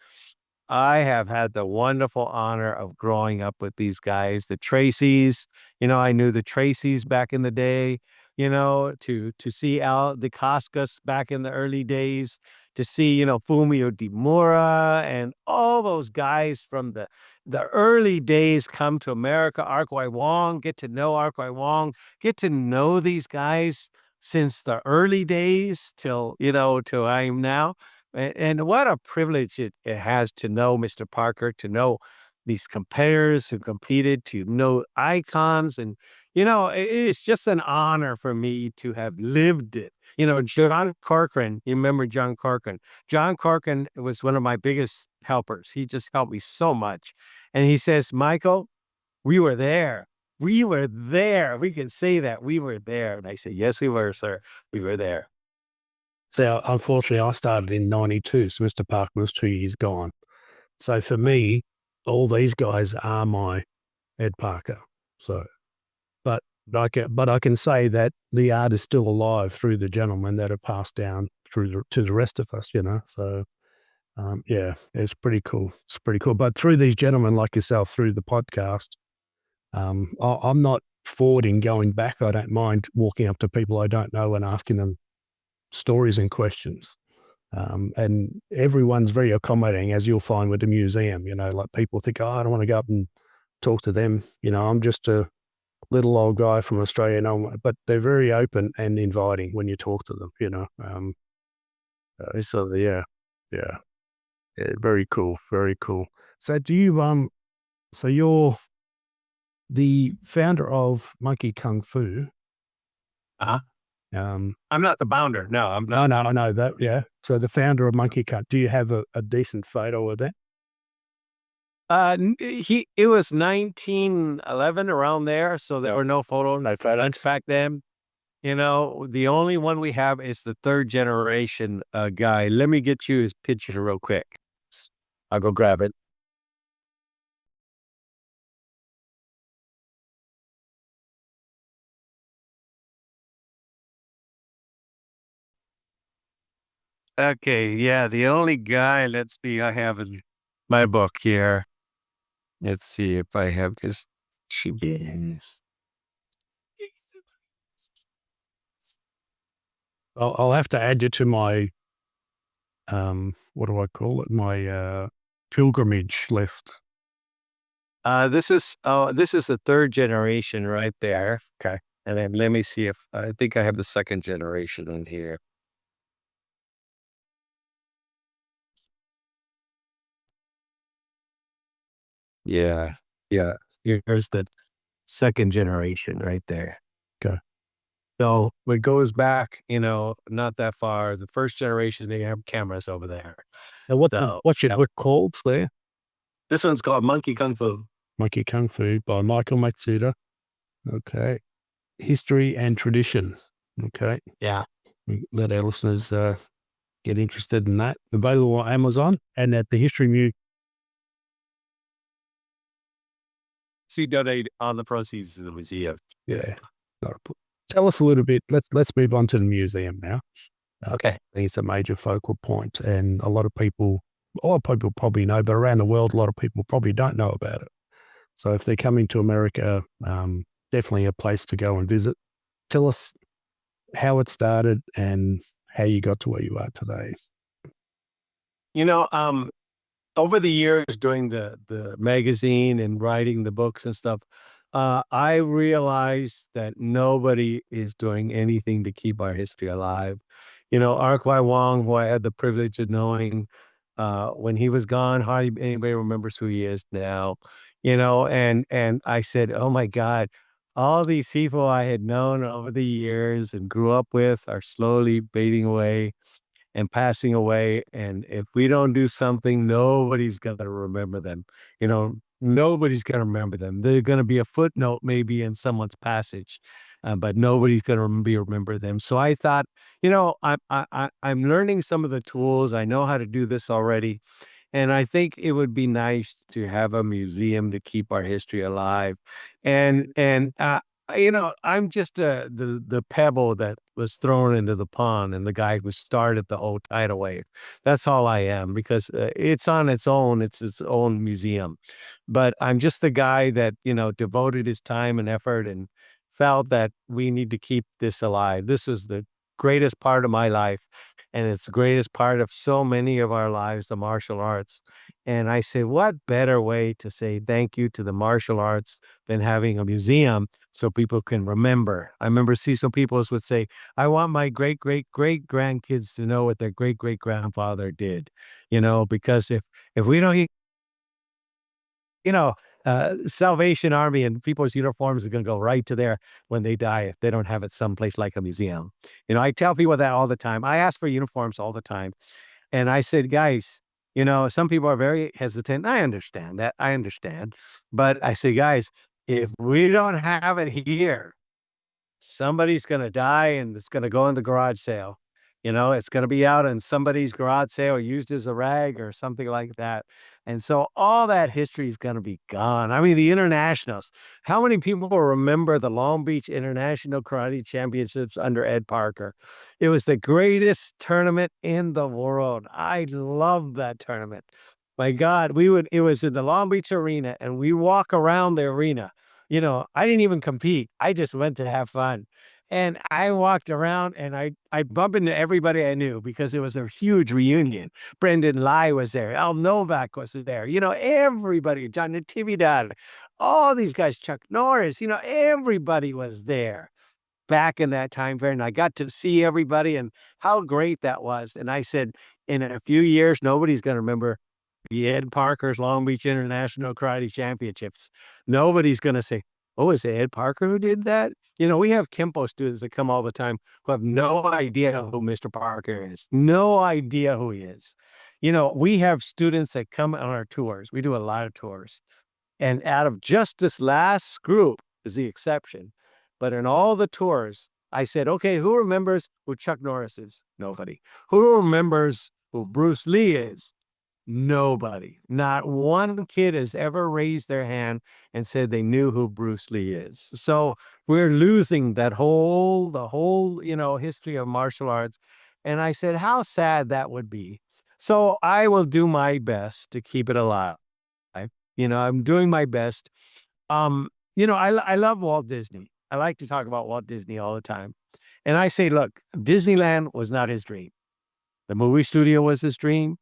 I have had the wonderful honor of growing up with these guys, the Tracys. I knew the Tracys back in the day, to see Al DeCascos back in the early days, to see, Fumio Demura and all those guys from the early days come to America, Arkwai Wong, get to know Arkwai Wong, get to know these guys. since the early days till, till I am now. And what a privilege it has to know Mr. Parker, to know these competitors who competed, to know icons. And, it's just an honor for me to have lived it. John Corcoran, you remember John Corcoran? John Corcoran was one of my biggest helpers. He just helped me so much. And he says, Michael, we were there. We were there. We can say that we were there. And I said, yes, we were, sir. We were there. So unfortunately, I started in 92, so Mr. Parker was 2 years gone. So for me, all these guys are my Ed Parker. So, but I can say that the art is still alive through the gentlemen that have passed down to the rest of us, So, yeah, it's pretty cool. It's pretty cool. But through these gentlemen like yourself, through the podcast, I'm not forward in going back. I don't mind walking up to people I don't know and asking them stories and questions. And everyone's very accommodating, as you'll find with the museum. Like people think, oh, I don't want to go up and talk to them. I'm just a little old guy from Australia, but they're very open and inviting when you talk to them. So yeah, very cool, very cool. So do you so you're the founder of Monkey Kung Fu. Uh-huh. Um, I'm not the founder. No, I'm no, not. I know that. Yeah. So the founder of Monkey Kung. Do you have a decent photo of that? It was 1911 around there, so there were no photos back then. The only one we have is the third generation guy. Let me get you his picture real quick. I'll go grab it. Okay, yeah, the only guy, let's see, I have in my book here. Let's see if I have his. Yes. I'll have to add you to my what do I call it? My pilgrimage list. This is the third generation right there. Okay. And then let me see if I think I have the second generation in here. Yeah. Yeah. Here's the second generation right there. Okay. So it goes back, not that far. The first generation, they have cameras over there. And what's your book called there? This one's called Monkey Kung Fu. Monkey Kung Fu by Michael Matsuda. Okay. History and tradition. Okay. Yeah. Let our listeners get interested in that. Available on Amazon and at the History Museum. See, donate on the proceeds of the museum. Yeah. Tell us a little bit. Let's move on to the museum now. Okay. I think it's a major focal point, and a lot of people probably know, but around the world, a lot of people probably don't know about it. So if they're coming to America, definitely a place to go and visit. Tell us how it started and how you got to where you are today. Over the years doing the magazine and writing the books and stuff, I realized that nobody is doing anything to keep our history alive. Kwai Wong, who I had the privilege of knowing, when he was gone, hardly anybody remembers who he is now. And I said, oh my God, all these people I had known over the years and grew up with are slowly fading away and passing away. And if we don't do something, nobody's going to remember them. Nobody's going to remember them. They're going to be a footnote maybe in someone's passage, but nobody's going to remember them. So I thought, I'm learning some of the tools. I know how to do this already. And I think it would be nice to have a museum to keep our history alive. And I'm just the pebble that was thrown into the pond and the guy who started the whole tidal wave. That's all I am, because it's on its own. It's its own museum. But I'm just the guy that, devoted his time and effort and felt that we need to keep this alive. This was the greatest part of my life, and it's the greatest part of so many of our lives, the martial arts. And I said, what better way to say thank you to the martial arts than having a museum so people can remember. I remember Cecil Peoples would say, I want my great, great, great grandkids to know what their great, great grandfather did, because if we don't, you know, Salvation Army and people's uniforms are going to go right to there when they die if they don't have it someplace like a museum. I tell people that all the time. I ask for uniforms all the time. And I said, guys, some people are very hesitant. I understand that. I understand. But I say, guys, if we don't have it here, somebody's going to die and it's going to go in the garage sale. It's going to be out in somebody's garage sale or used as a rag or something like that. And so all that history is going to be gone. I mean, the internationals, how many people remember the Long Beach International Karate Championships under Ed Parker? It was the greatest tournament in the world. I love that tournament. My God, it was in the Long Beach arena and we walk around the arena. I didn't even compete. I just went to have fun. And I walked around and I bumped into everybody I knew because it was a huge reunion. Brendan Lyle was there. Al Novak was there. Everybody, John Natividad, all these guys, Chuck Norris, everybody was there back in that time frame. And I got to see everybody and how great that was. And I said, in a few years, nobody's going to remember the Ed Parker's Long Beach International Karate Championships. Nobody's going to say, oh, is it Ed Parker who did that? We have Kempo students that come all the time who have no idea who Mr. Parker is, no idea who he is. We have students that come on our tours. We do a lot of tours. And out of just this last group is the exception. But in all the tours, I said, okay, who remembers who Chuck Norris is? Nobody. Who remembers who Bruce Lee is? Nobody. Not one kid has ever raised their hand and said they knew who Bruce Lee is. So we're losing the whole, history of martial arts. And I said, how sad that would be. So I will do my best to keep it alive. I'm doing my best. I love Walt Disney. I like to talk about Walt Disney all the time. And I say, look, Disneyland was not his dream. The movie studio was his dream.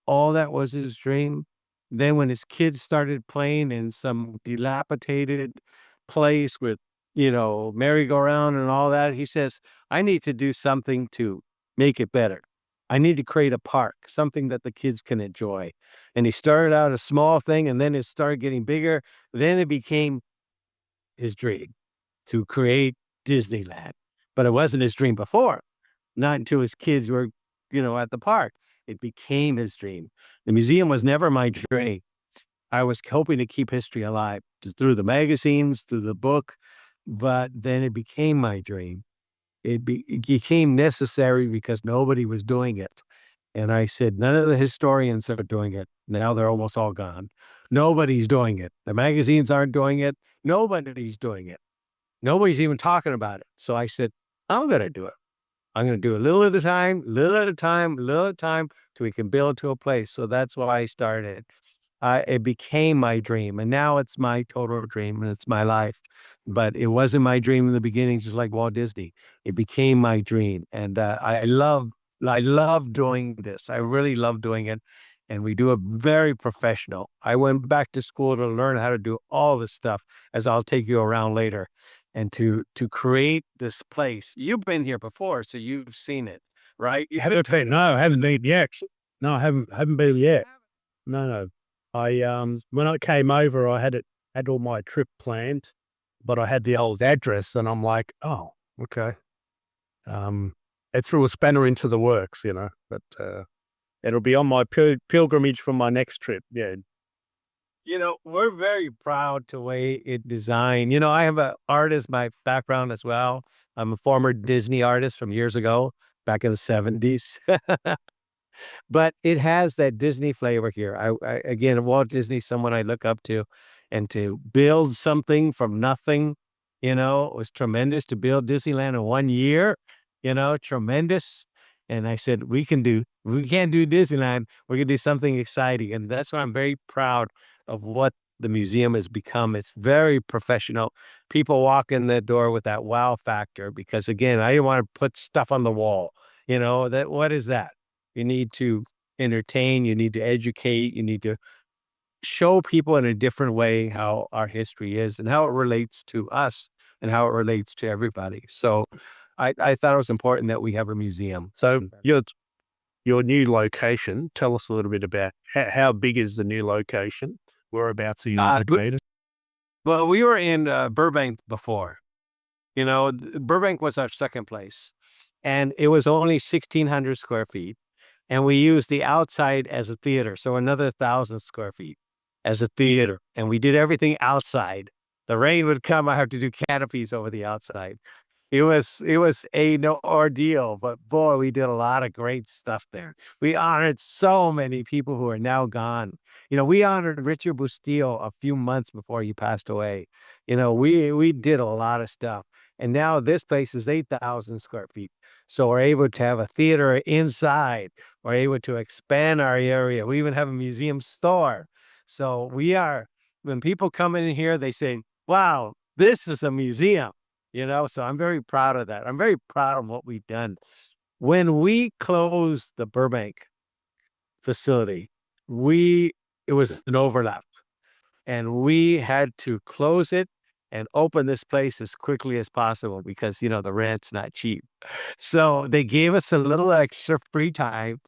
All that was his dream. Then when his kids started playing in some dilapidated place with, merry-go-round and all that, he says, I need to do something to make it better. I need to create a park, something that the kids can enjoy. And he started out a small thing and then it started getting bigger. Then it became his dream to create Disneyland. But it wasn't his dream before, not until his kids were, at the park. It became his dream. The museum was never my dream. I was hoping to keep history alive through the magazines, through the book, but then it became my dream. It became necessary because nobody was doing it. And I said, none of the historians are doing it. Now they're almost all gone. Nobody's doing it. The magazines aren't doing it. Nobody's doing it. Nobody's even talking about it. So I said, I'm going to do it. I'm going to do a little at a time, little at a time, little at a time, till we can build to a place. So that's why I started. It became my dream, and now it's my total dream, and it's my life. But it wasn't my dream in the beginning, just like Walt Disney. It became my dream, and I love doing this. I really love doing it, and we do it very professional. I went back to school to learn how to do all this stuff, as I'll take you around later, and to create this place. You've been here before, so you've seen it, right? You haven't been. No, I haven't been yet. No, I haven't been yet. No. I when I came over, I had all my trip planned, but I had the old address, and I'm like, oh, okay. It threw a spanner into the works, But it'll be on my pilgrimage for my next trip. Yeah. We're very proud to way it designed. I have an artist, my background as well. I'm a former Disney artist from years ago, back in the 70s. But it has that Disney flavor here. Again, Walt Disney, someone I look up to, and to build something from nothing, it was tremendous to build Disneyland in 1 year, tremendous. And I said, we can't do Disneyland. We can do something exciting. And that's why I'm very proud of what the museum has become. It's very professional. People walk in the door with that wow factor because, again, I didn't want to put stuff on the wall. What is that? You need to entertain, you need to educate, you need to show people in a different way how our history is and how it relates to us and how it relates to everybody. So I thought it was important that we have a museum. So your new location, tell us a little bit about how big is the new location? Whereabouts are you located? Well, we were in Burbank before. Burbank was our second place, and it was only 1,600 square feet. And we used the outside as a theater, so another 1,000 square feet as a theater. And we did everything outside. The rain would come, I have to do canopies over the outside. It was a no ordeal, but boy, we did a lot of great stuff there. We honored so many people who are now gone. We honored Richard Bustillo a few months before he passed away. We did a lot of stuff. And now this place is 8,000 square feet. So we're able to have a theater inside. We're able to expand our area. We even have a museum store. So when people come in here, they say, wow, this is a museum. So I'm very proud of that. I'm very proud of what we've done. When we closed the Burbank facility, it was an overlap, and we had to close it and open this place as quickly as possible because the rent's not cheap. So they gave us a little extra free time,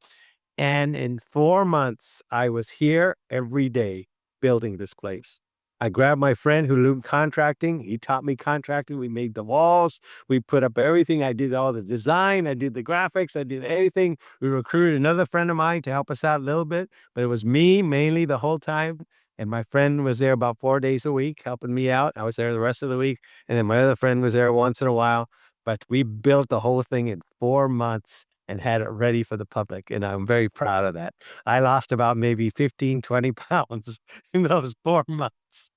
and in 4 months, I was here every day building this place. I grabbed my friend who learned contracting. He taught me contracting. We made the walls. We put up everything. I did all the design. I did the graphics. I did everything. We recruited another friend of mine to help us out a little bit, but it was me mainly the whole time. And my friend was there about 4 days a week helping me out. I was there the rest of the week. And then my other friend was there once in a while. But we built the whole thing in 4 months and had it ready for the public. And I'm very proud of that. I lost about maybe 15, 20 pounds in those 4 months.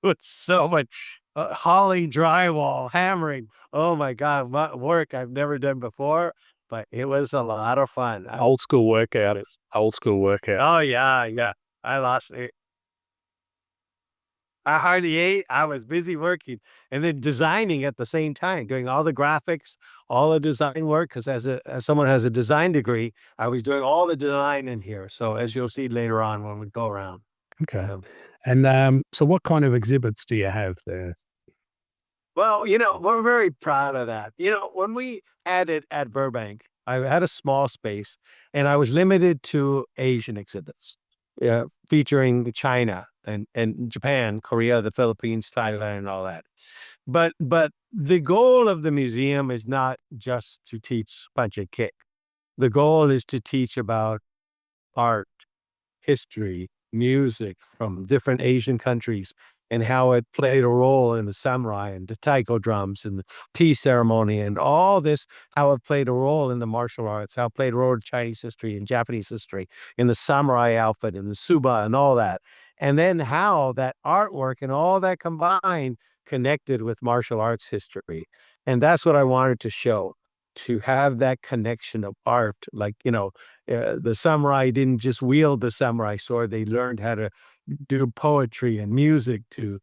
It was so much hauling drywall, hammering. Oh my God, work I've never done before, but it was a lot of fun. Old school workout. Old school workout. Oh yeah, yeah. I lost it. I hardly ate. I was busy working and then designing at the same time, doing all the graphics, all the design work. Because as someone who has a design degree, I was doing all the design in here. So as you'll see later on when we go around. Okay. And so what kind of exhibits do you have there? Well, we're very proud of that. When we had it at Burbank, I had a small space and I was limited to Asian exhibits, featuring China and Japan, Korea, the Philippines, Thailand, and all that. But the goal of the museum is not just to teach punch and kick. The goal is to teach about art, history, music from different Asian countries and how it played a role in the samurai and the taiko drums and the tea ceremony and all this, how it played a role in the martial arts, how it played a role in Chinese history and Japanese history, in the samurai outfit and the suba and all that. And then how that artwork and all that combined connected with martial arts history. And that's what I wanted to show, to have that connection of art. Like, the samurai didn't just wield the samurai sword. They learned how to do poetry and music to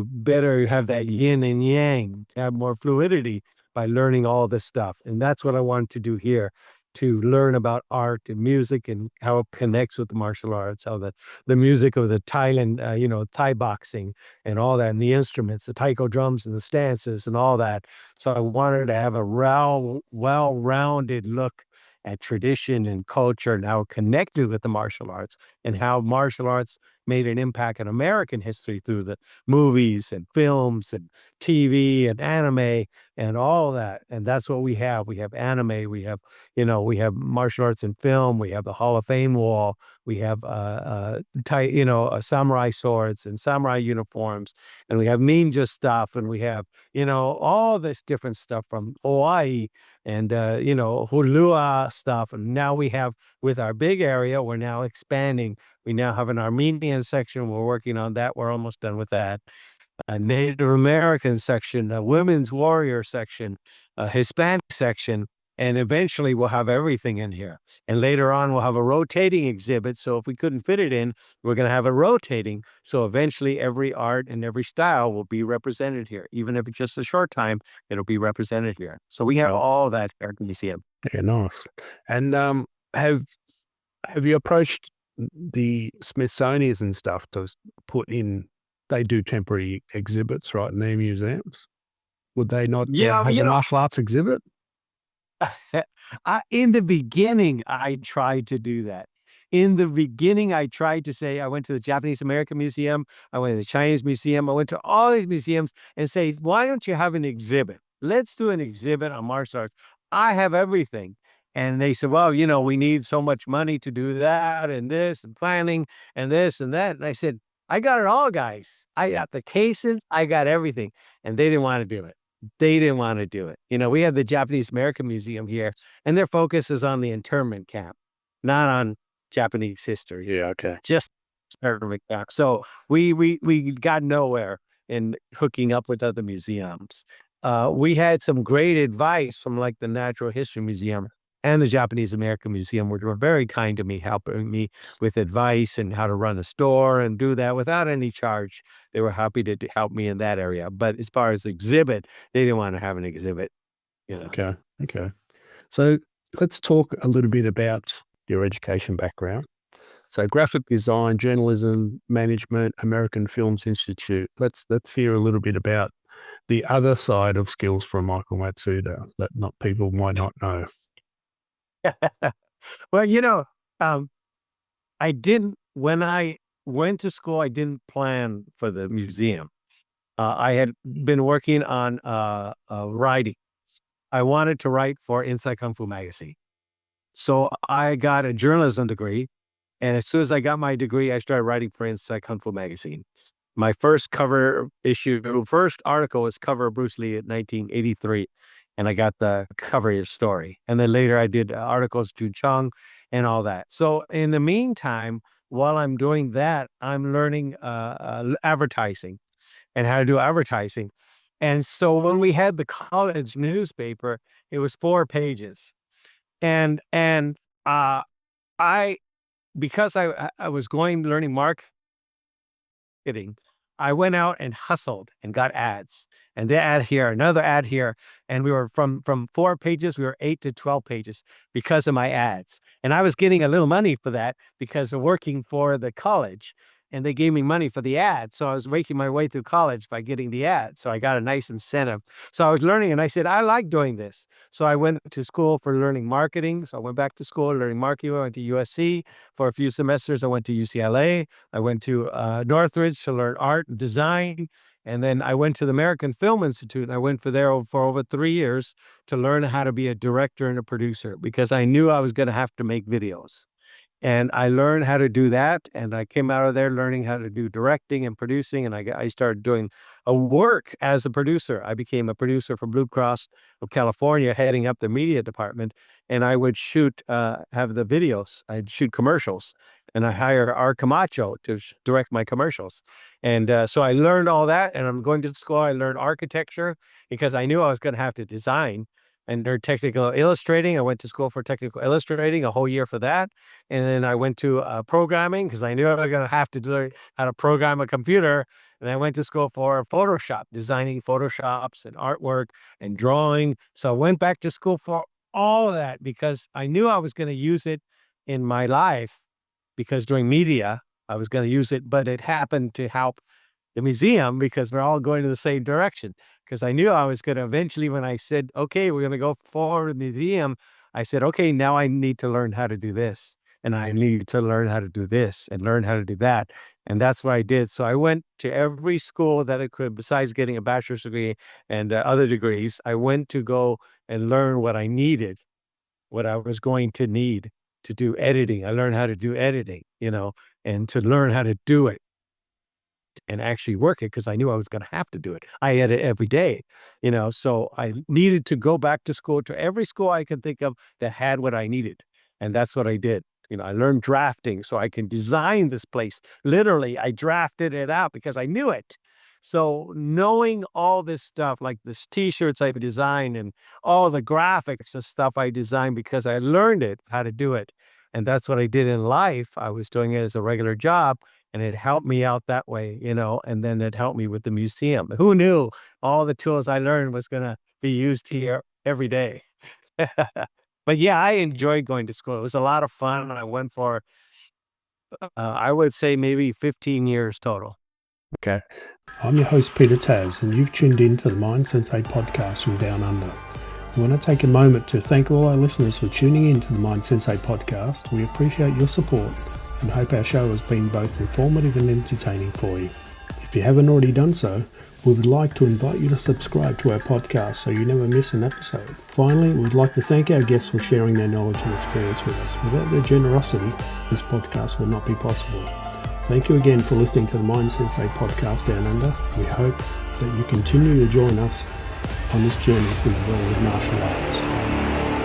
better have that yin and yang, to have more fluidity by learning all this stuff. And that's what I wanted to do here, to learn about art and music and how it connects with the martial arts, how the music of the Thailand, Thai boxing and all that, and the instruments, the taiko drums and the stances and all that. So I wanted to have a well-rounded look at tradition and culture and how it connected with the martial arts and how martial arts made an impact in American history through the movies and films and TV and anime and all that. And that's what we have. We have anime. We have martial arts and film. We have the Hall of Fame wall. We have, samurai swords and samurai uniforms. And we have ninja stuff. And we have, all this different stuff from Hawaii and, Hulua stuff. And now we have, with our big area, we're now expanding. We now have an Armenian section. We're working on that. We're almost done with that. A Native American section, a women's warrior section, a Hispanic section, and eventually we'll have everything in here. And later on, we'll have a rotating exhibit. So if we couldn't fit it in, we're going to have it rotating. So eventually every art and every style will be represented here. Even if it's just a short time, it'll be represented here. So we have all that here at the museum. Yeah, nice. And have you approached the Smithsonian and stuff does put in, they do temporary exhibits, right, in their museums. Would they not Yeah, have a martial arts exhibit? In the beginning, I tried to do that. In the beginning, I tried to say, I went to the Japanese American Museum, I went to the Chinese Museum, I went to all these museums and say, why don't you have an exhibit? Let's do an exhibit on martial arts. I have everything. And they said, well, we need so much money to do that and this and planning and this and that. And I said, I got it all, guys. I got the cases, I got everything. And they didn't want to do it. They didn't want to do it. We have the Japanese American Museum here, and their focus is on the internment camp, not on Japanese history. Yeah, okay. Just internment camp. So we got nowhere in hooking up with other museums. We had some great advice from like the Natural History Museum and the Japanese American Museum, which were very kind to me, helping me with advice and how to run a store and do that without any charge. They were happy to help me in that area. But as far as exhibit, they didn't want to have an exhibit. Okay. Okay. So let's talk a little bit about your education background. So graphic design, journalism, management, American Films Institute. Let's hear a little bit about the other side of skills from Michael Matsuda that not people might not know. Well, I didn't, when I went to school, I didn't plan for the museum. I had been working on writing. I wanted to write for Inside Kung Fu magazine. So I got a journalism degree. And as soon as I got my degree, I started writing for Inside Kung Fu magazine. My first first article was cover Bruce Lee in 1983. And I got the cover story. And then later I did articles to Chung and all that. So in the meantime, while I'm doing that, I'm learning advertising and how to do advertising. And so when we had the college newspaper, it was 4 pages. And I because I was learning marketing, I went out and hustled and got ads. And the ad here, another ad here. And we were from 4 pages, we were 8 to 12 pages because of my ads. And I was getting a little money for that because of working for the college. And they gave me money for the ad. So I was making my way through college by getting the ad. So I got a nice incentive. So I was learning and I said, I like doing this. So I went to school for learning marketing. So I went back to school learning marketing. I went to USC for a few semesters. I went to UCLA. I went to Northridge to learn art and design. And then I went to the American Film Institute and I went for over 3 years to learn how to be a director and a producer because I knew I was going to have to make videos. And I learned how to do that. And I came out of there learning how to do directing and producing. And I started doing a work as a producer. I became a producer for Blue Cross of California, heading up the media department. And I would have the videos. I'd shoot commercials. And I hired R. Camacho to direct my commercials. And so I learned all that. And I'm going to school. I learned architecture because I knew I was going to have to design and learn technical illustrating. I went to school for technical illustrating, a whole year for that. And then I went to programming because I knew I was going to have to learn how to program a computer. And I went to school for Photoshop, designing Photoshops and artwork and drawing. So I went back to school for all of that because I knew I was going to use it in my life because doing media, I was going to use it, but it happened to help the museum because we're all going in the same direction. Because I knew I was going to eventually, when I said, okay, we're going to go forward in the museum, I said, okay, now I need to learn how to do this. And I need to learn how to do this and learn how to do that. And that's what I did. So I went to every school that I could, besides getting a bachelor's degree and other degrees, I went to go and learn what I needed, what I was going to need to do editing. I learned how to do editing, and to learn how to do it and actually work it because I knew I was going to have to do it. I edit every day, so I needed to go back to school, to every school I could think of that had what I needed. And that's what I did. I learned drafting so I can design this place. Literally, I drafted it out because I knew it. So knowing all this stuff, like this t-shirts I've designed and all the graphics and stuff I designed because I learned it, how to do it. And that's what I did in life. I was doing it as a regular job. And it helped me out that way, and then it helped me with the museum. Who knew all the tools I learned was going to be used here every day? But yeah, I enjoyed going to school. It was a lot of fun. I went for I would say maybe 15 years total. Okay. I'm your host, Peter Tas, and you've tuned in to the Mind Sensei Podcast from Down Under. We want to take a moment to thank all our listeners for tuning in to the Mind Sensei Podcast. We appreciate your support and hope our show has been both informative and entertaining for you. If you haven't already done so, we would like to invite you to subscribe to our podcast so you never miss an episode. Finally, we'd like to thank our guests for sharing their knowledge and experience with us. Without their generosity, this podcast would not be possible. Thank you again for listening to the Mind Sensei Podcast Down Under. We hope that you continue to join us on this journey through the world of martial arts.